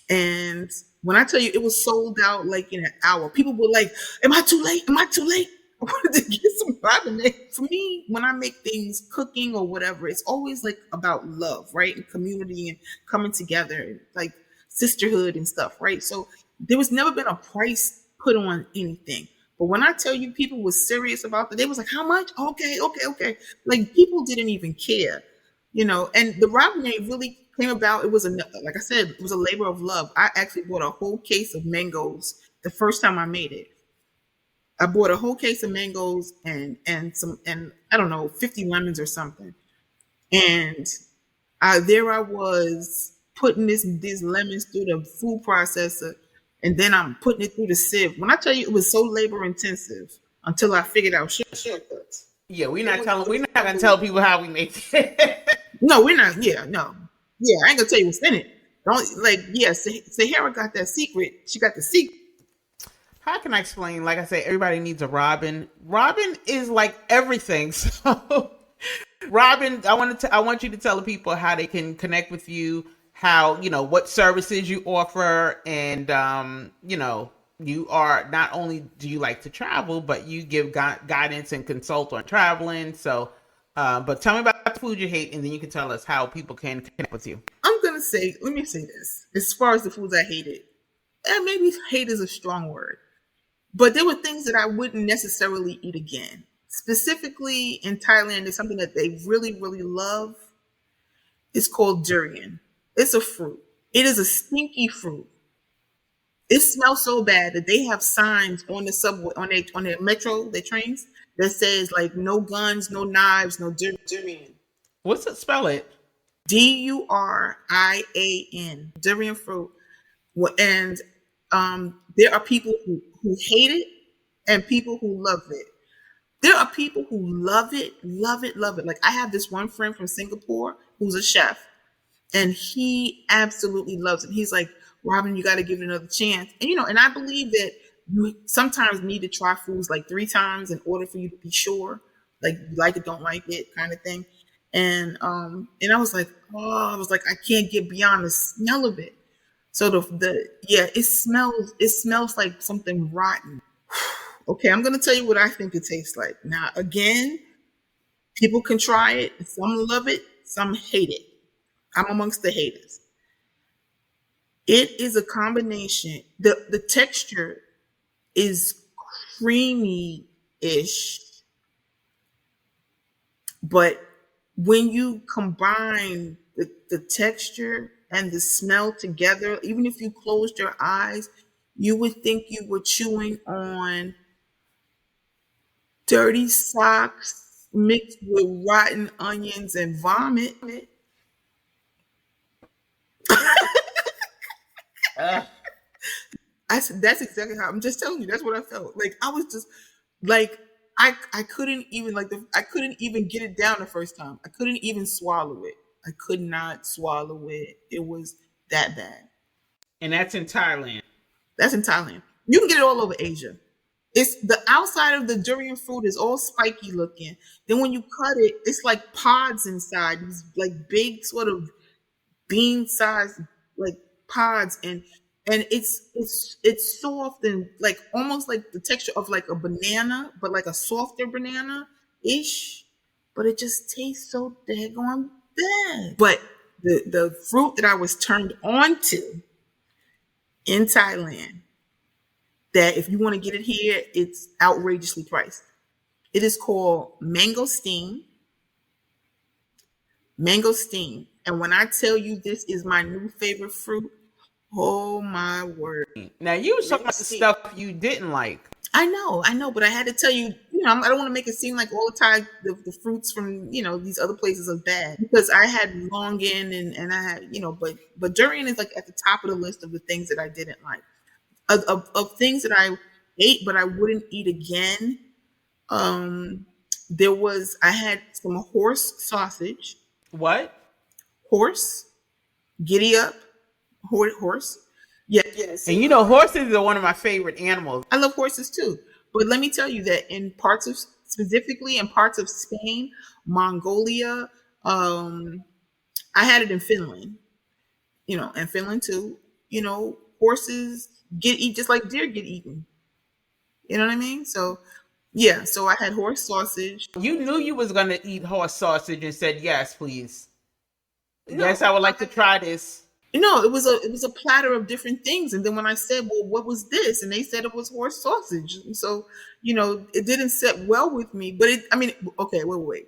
And when I tell you it was sold out like in an hour, people were like, "Am I too late? Am I too late?" I wanted to get some Robinade. For me, when I make things, cooking or whatever, it's always like about love, right? And community and coming together, and like sisterhood and stuff, right? So there was never been a price put on anything. But when I tell you people were serious about that, they was like, "How much? Okay, okay, okay." Like people didn't even care, you know. And the Robinade really came about. It was a, like I said, it was a labor of love. I actually bought a whole case of mangoes the first time I made it. I bought a whole case of mangoes and some, and I don't know, 50 lemons or something. And there I was putting these lemons through the food processor, and then I'm putting it through the sieve. When I tell you it was so labor intensive until I figured out shortcuts.
Yeah, we're not gonna tell people how we make it.
No, we're not. Yeah, no. Yeah, I ain't gonna tell you what's in it. Don't like. Yeah, Sahara got that secret. She got the secret.
How can I explain? Like I said, everybody needs a Robin. Robin is like everything. So, Robin, I want you to tell the people how they can connect with you, how, you know, what services you offer, and you know, you are, not only do you like to travel, but you give guidance and consult on traveling. So, but tell me about the food you hate, and then you can tell us how people can connect with you.
I'm gonna say. Let me say this. As far as the foods I hated, and maybe hate is a strong word, but there were things that I wouldn't necessarily eat again. Specifically in Thailand, there's something that they really, really love. It's called durian. It's a fruit. It is a stinky fruit. It smells so bad that they have signs on the subway, on their metro, their trains, that says like no guns, no knives, no durian.
What's it? Spell it.
Durian, durian fruit. And there are people who hate it and people who love it. There are people who love it, love it, love it. Like I have this one friend from Singapore who's a chef, and he absolutely loves it. He's like, "Robin, you got to give it another chance." And you know, and I believe that you sometimes need to try foods like 3 times in order for you to be sure, like you like it, don't like it, kind of thing. And I was like, oh, I was like, I can't get beyond the smell of it. So the yeah, it smells like something rotten. Okay, I'm gonna tell you what I think it tastes like. Now, again, people can try it. Some love it, some hate it. I'm amongst the haters. It is a combination. The texture is creamy-ish, but when you combine the texture and the smell together, even if you closed your eyes, you would think you were chewing on dirty socks mixed with rotten onions and vomit.
Uh,
I said, that's exactly how I'm just telling you. That's what I felt. Like I was just like I couldn't even I couldn't even get it down the first time. I couldn't even swallow it. I could not swallow it. It was that bad.
and that's in Thailand.
That's in Thailand. You can get it all over Asia. It's the outside of the durian fruit is all spiky looking. Then when you cut it, it's like pods inside. These like big sort of bean sized like pods, and it's soft and like almost like the texture of like a banana, but like a softer banana ish. But it just tastes so daggone bad. But the fruit that I was turned on to in Thailand, that if you want to get it here, it's outrageously priced. It is called mango steam. And when I tell you this is my new favorite fruit, oh my word.
Now you was talking about the stuff you didn't like.
I know, but I had to tell you, I don't want to make it seem like all the time the fruits from these other places are bad, because I had longan and I had but durian is like at the top of the list of the things that I didn't like, of things that I ate but I wouldn't eat again. Um, I had some horse sausage,
What?
horse, giddy up, horse. Yeah,
And you know, horses are one of my favorite animals.
I love horses too. But let me tell you that specifically in parts of Spain, Mongolia, I had it in Finland, and Finland too, horses get eat just like deer get eaten. You know what I mean? So yeah, so I had horse sausage.
You knew you was gonna eat horse sausage and said yes, please. Yes, I would like to try this.
It was a platter of different things, and then when I said, "Well, what was this?" and they said it was horse sausage, and so it didn't sit well with me. But okay, wait.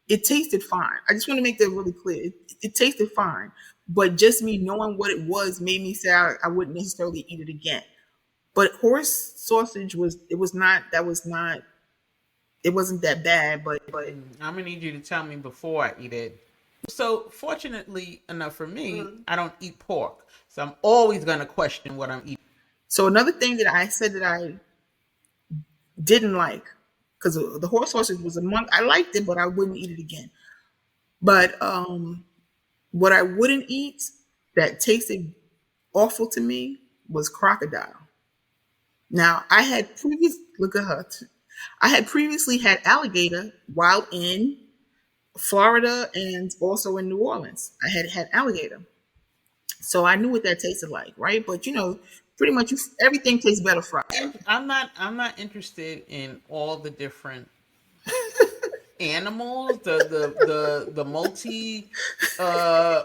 It tasted fine. I just want to make that really clear. It tasted fine, but just me knowing what it was made me say I wouldn't necessarily eat it again. But horse sausage it wasn't that bad, but
I'm gonna need you to tell me before I eat it. So, fortunately enough for me, I don't eat pork. So, I'm always going to question what I'm eating.
So, another thing that I said that I didn't like, because the horse sausage was I liked it, but I wouldn't eat it again. But what I wouldn't eat that tasted awful to me was crocodile. Now, look at her. I had previously had alligator while in Florida and also in New Orleans. I had alligator, so I knew what that tasted like, right? But pretty much everything tastes better fried.
I'm not interested in all the different animals, the multi prong.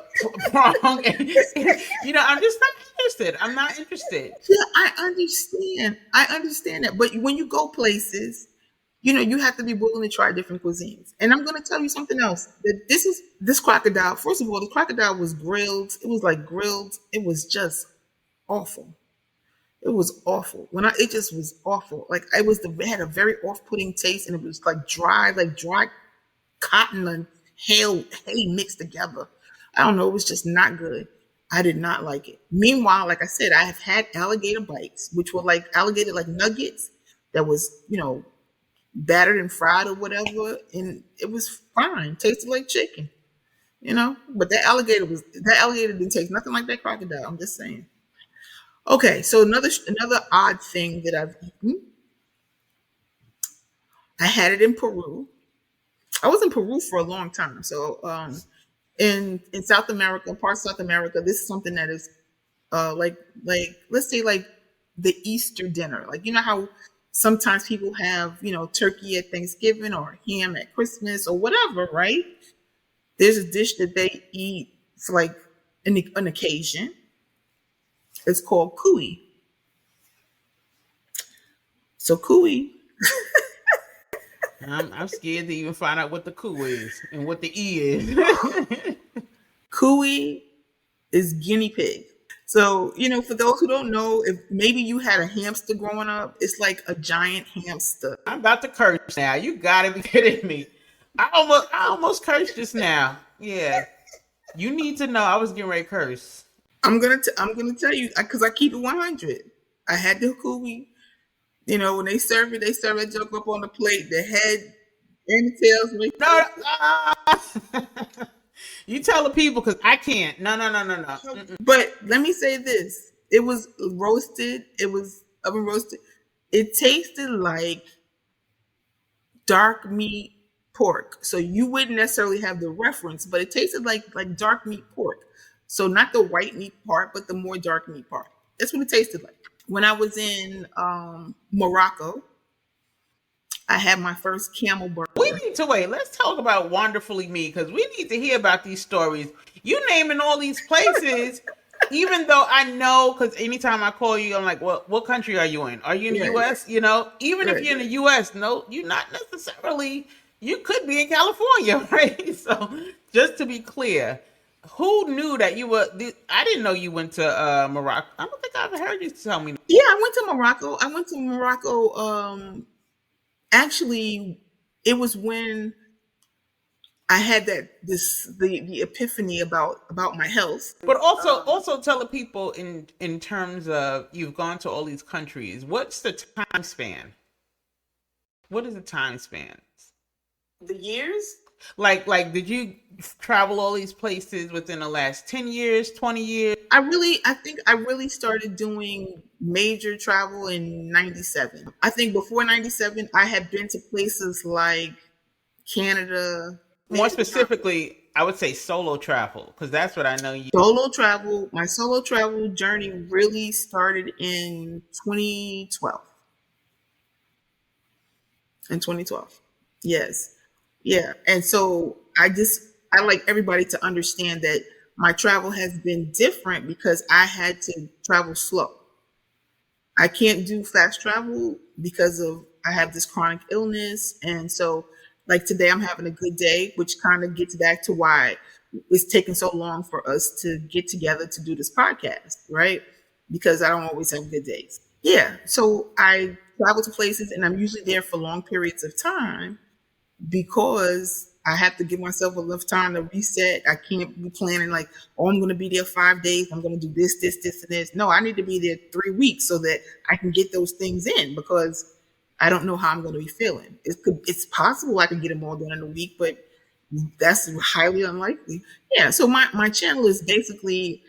I'm just not interested. I'm not interested.
Yeah, I understand that, but when you go places, you have to be willing to try different cuisines. And I'm going to tell you something else. That this crocodile. First of all, the crocodile was grilled. It was like grilled. It was just awful. It was awful. It just was awful. Like it had a very off-putting taste, and it was like dry cotton and hay mixed together. I don't know. It was just not good. I did not like it. Meanwhile, like I said, I have had alligator bites, which were like alligator like nuggets that was battered and fried or whatever, and it was fine. Tasted like chicken, But that alligator didn't taste nothing like that crocodile. I'm just saying. Okay, so another odd thing that I've eaten. I had it in Peru. I was in Peru for a long time. So in South America, parts of South America, this is something that is like let's say like the Easter dinner. Like how sometimes people have, turkey at Thanksgiving or ham at Christmas or whatever, right? There's a dish that they eat for like an occasion. It's called cuy. So cuy.
I'm scared to even find out what the coup is and what the E is.
Cuy is guinea pig. So, for those who don't know, if maybe you had a hamster growing up, it's like a giant hamster.
I'm about to curse now. You gotta be kidding me. I almost cursed just now. Yeah. You need to know I was getting ready to curse.
I'm gonna tell you, because I keep it 100. I had the cuy. When they serve that junk up on the plate, the head and the tails.
No. You tell the people, because I can't. No. Mm-mm.
But let me say this. It was roasted. It was oven roasted. It tasted like dark meat pork. So you wouldn't necessarily have the reference, but it tasted like dark meat pork. So not the white meat part, but the more dark meat part. That's what it tasted like. When I was in Morocco, I had my first camel burger.
We need to wait. Let's talk about Wanderfully Me, because we need to hear about these stories. You naming all these places, even though I know, because anytime I call you, I'm like, well, what country are you in? Are you in the U.S.? Even if you're in the U.S., no, you're not necessarily. You could be in California, right? So just to be clear, who knew that you were? I didn't know you went to Morocco. I don't think I ever heard you tell me.
Yeah, I went to Morocco. Actually, it was when I had the epiphany about my health.
But also tell the people in terms of you've gone to all these countries. What's the time span? What is the time span?
The years?
Like did you travel all these places within the last 10 years, 20 years?
I think I really started doing major travel in 97. I think before 97 I had been to places like Canada.
More specifically, I would say solo travel because that's what I know you.
My solo travel journey really started in 2012. In 2012. Yes. Yeah. And so I like everybody to understand that my travel has been different because I had to travel slow. I can't do fast travel because of I have this chronic illness. And so like today I'm having a good day, which kind of gets back to why it's taking so long for us to get together to do this podcast, right? Because I don't always have good days. Yeah. So I travel to places and I'm usually there for long periods of time because I have to give myself enough time to reset. I can't be planning like, oh, I'm going to be there 5 days. I'm going to do this, and this. No, I need to be there 3 weeks so that I can get those things in because I don't know how I'm going to be feeling. It's possible I can get them all done in a week, but that's highly unlikely. Yeah. So my channel is basically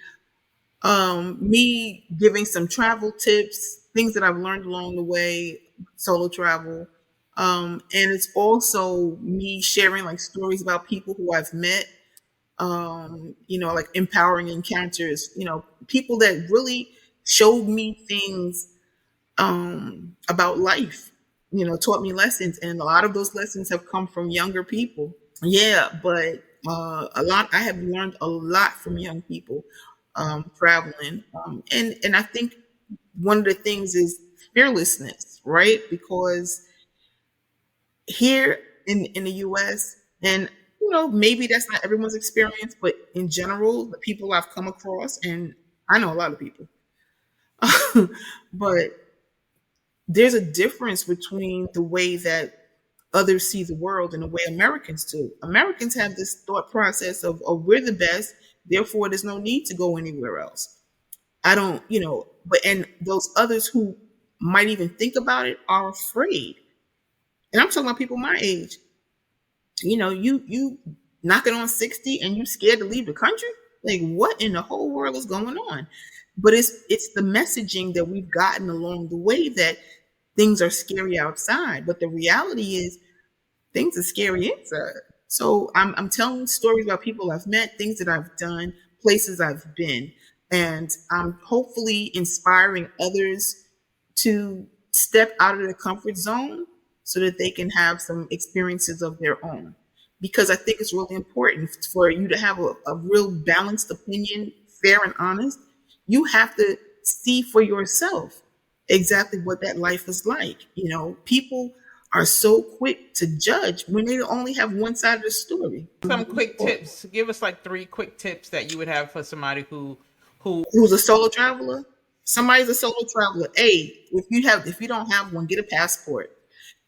me giving some travel tips, things that I've learned along the way, solo travel. And it's also me sharing like stories about people who I've met, like empowering encounters, people that really showed me things about life, taught me lessons. And a lot of those lessons have come from younger people. Yeah, but I have learned a lot from young people traveling. And I think one of the things is fearlessness, right? Because here in the US, and maybe that's not everyone's experience, but in general, the people I've come across, and I know a lot of people, but there's a difference between the way that others see the world and the way Americans do. Americans have this thought process of, oh, we're the best, therefore there's no need to go anywhere else. I don't, and those others who might even think about it are afraid. And I'm talking about people my age. You knocking on 60 and you scared to leave the country? Like what in the whole world is going on? But it's the messaging that we've gotten along the way that things are scary outside. But the reality is things are scary inside. So I'm telling stories about people I've met, things that I've done, places I've been, and I'm hopefully inspiring others to step out of their comfort zone so that they can have some experiences of their own. Because I think it's really important for you to have a real balanced opinion, fair and honest. You have to see for yourself exactly what that life is like. People are so quick to judge when they only have one side of the story.
Some quick tips. Give us like 3 quick tips that you would have for somebody
who's a solo traveler. Somebody's a solo traveler. Hey, if you don't have one, get a passport.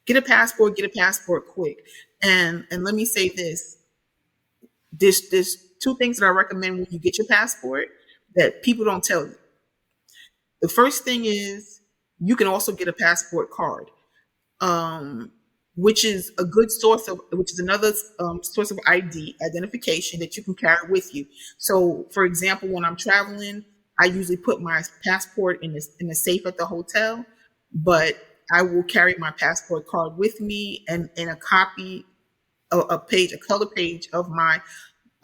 Get a passport quick. And let me say this. There's 2 things that I recommend when you get your passport that people don't tell you. The first thing is you can also get a passport card, which is another source of identification that you can carry with you. So, for example, when I'm traveling, I usually put my passport in the safe at the hotel, but I will carry my passport card with me and a copy, a color page of my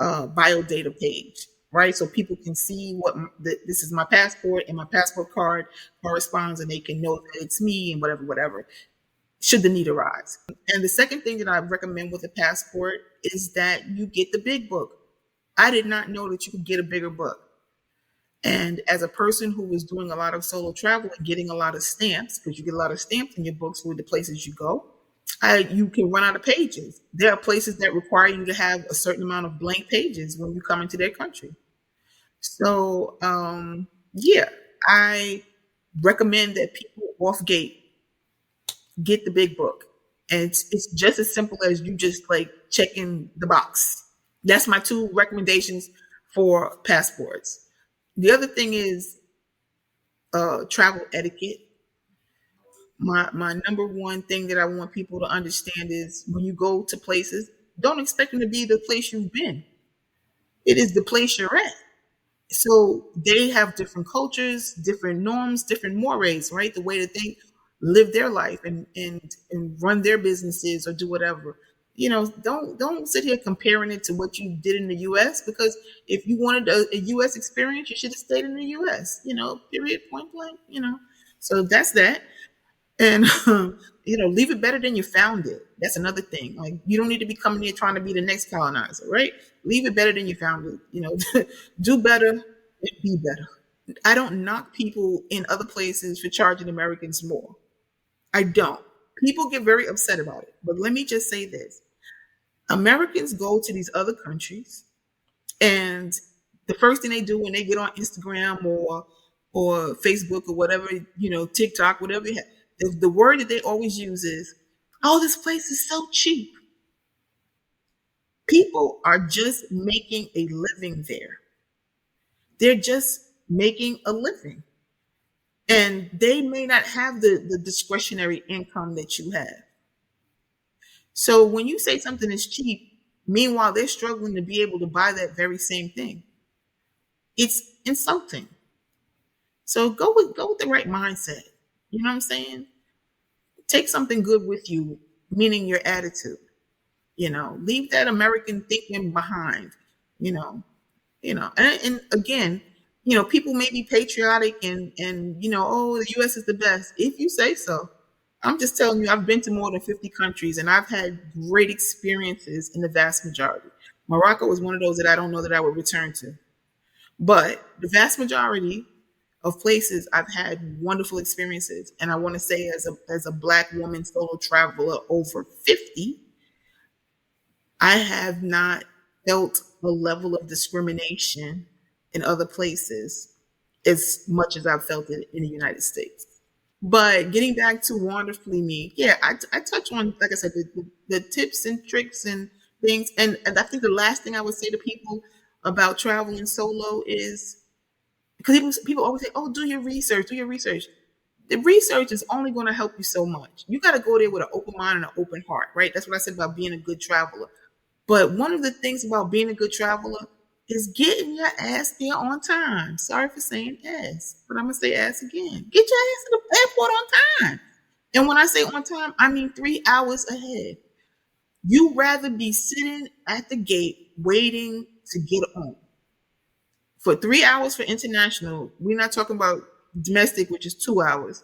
biodata page, right? So people can see this is my passport and my passport card corresponds, and they can know that it's me and whatever, should the need arise. And the second thing that I recommend with a passport is that you get the big book. I did not know that you could get a bigger book. And as a person who was doing a lot of solo travel and getting a lot of stamps, because you get a lot of stamps in your books with the places you go, you can run out of pages. There are places that require you to have a certain amount of blank pages when you come into their country. So, I recommend that people off gate get the big book And it's just as simple as you just like checking the box. That's my two recommendations for passports. The other thing is travel etiquette. My number one thing that I want people to understand is when you go to places, don't expect them to be the place you've been. It is the place you're at. So they have different cultures, different norms, different mores, right? The way that they live their life and run their businesses or do whatever. Don't sit here comparing it to what you did in the US, because if you wanted a US experience, you should have stayed in the US, period, point blank, So that's that. And leave it better than you found it. That's another thing. Like, you don't need to be coming here trying to be the next colonizer, right? Leave it better than you found it. Do better and be better. I don't knock people in other places for charging Americans more. I don't. People get very upset about it. But let me just say this. Americans go to these other countries, and the first thing they do when they get on Instagram or Facebook or whatever, TikTok, whatever you have, the word that they always use is, "Oh, this place is so cheap." People are just making a living there. They're just making a living. And they may not have the discretionary income that you have. So when you say something is cheap, meanwhile they're struggling to be able to buy that very same thing, it's insulting. So go with the right mindset. You know what I'm saying? Take something good with you, meaning your attitude. Leave that American thinking behind. You know, and again, people may be patriotic and oh, the U.S. is the best. If you say so, I'm just telling you, I've been to more than 50 countries and I've had great experiences in the vast majority. Morocco was one of those that I don't know that I would return to. But the vast majority of places I've had wonderful experiences. And I want to say, as a Black woman solo traveler over 50, I have not felt a level of discrimination in other places as much as I've felt it in the United States. But getting back to Wanderfully Me, yeah, I touch on, like I said, the tips and tricks and things. And I think the last thing I would say to people about traveling solo is, because people always say, oh, do your research, do your research. The research is only going to help you so much. You got to go there with an open mind and an open heart, right? That's what I said about being a good traveler. But one of the things about being a good traveler is getting your ass there on time. Sorry for saying ass, but I'm going to say ass again. Get your ass to the airport on time. And when I say on time, I mean 3 hours ahead. You rather be sitting at the gate waiting to get on. For 3 hours for international, we're not talking about domestic, which is 2 hours,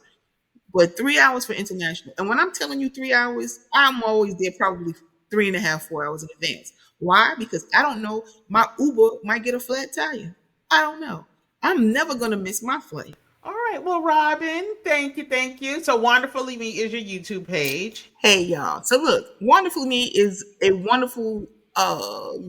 but 3 hours for international. And when I'm telling you 3 hours, I'm always there probably 3.5, 4 hours in advance. Why? Because I don't know. My Uber might get a flat tire. I don't know. I'm never going to miss my flight.
All right. Well, Robin, thank you. Thank you. So Wanderfully Me is your YouTube page.
Hey, y'all. So look, Wanderfully Me is a wonderful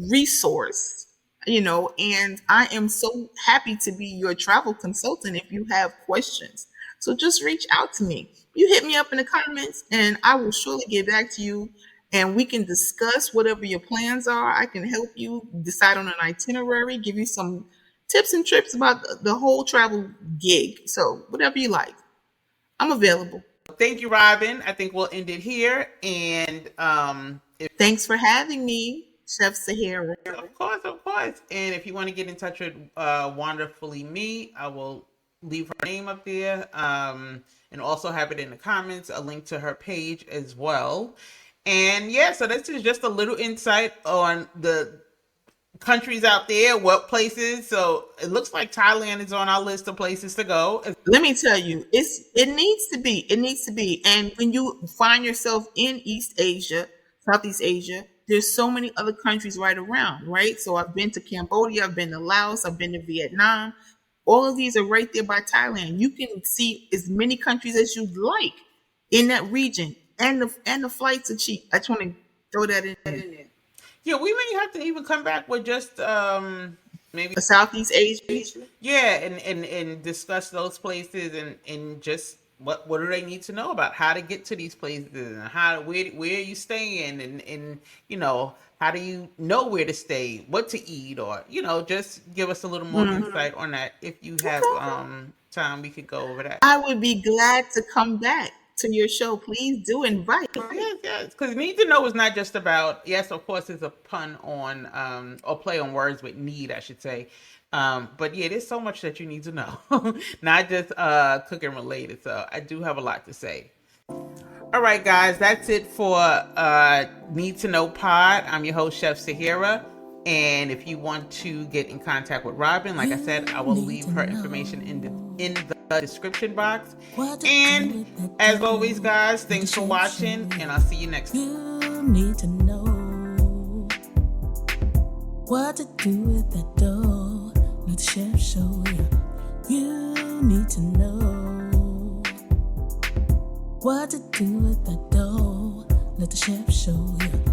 resource, and I am so happy to be your travel consultant if you have questions. So just reach out to me. You hit me up in the comments and I will surely get back to you, and we can discuss whatever your plans are. I can help you decide on an itinerary, give you some tips and trips about the whole travel gig. So whatever you like, I'm available.
Thank you, Robin. I think we'll end it here. And
thanks for having me, Chef Sahara.
Of course, of course. And if you want to get in touch with Wanderfully Me, I will leave her name up there, and also have it in the comments, a link to her page as well. And yeah, so this is just a little insight on the countries out there, what places. So it looks like Thailand is on our list of places to go.
Let me tell you, it needs to be. And when you find yourself in East Asia, Southeast Asia, there's so many other countries right around, right? So I've been to Cambodia, I've been to Laos, I've been to Vietnam. All of these are right there by Thailand. You can see as many countries as you'd like in that region, and the flights are cheap. I just want to throw that in there.
Yeah, we may have to even come back with just maybe
a Southeast Asia.
Yeah, and discuss those places and just what do they need to know about how to get to these places, and where are you staying, and how do you know where to stay, what to eat, or just give us a little more insight on that. If you have time, we could go over that.
I would be glad to come back to your show. Please do invite.
Yes, because need to know is not just about, yes, of course, it's a pun on, or play on words with need, I should say. But yeah, there's so much that you need to know, not just cooking related. So I do have a lot to say. All right, guys, that's it for Need to Know Pod. I'm your host, Chef Sahira. And if you want to get in contact with Robin, like I said, I will leave her information in the description box. And as always, guys, thanks for watching, and I'll see you next time.
You need to know what to do with that dough. Let the chef show you. You need to know what to do with that dough. Let the chef show you.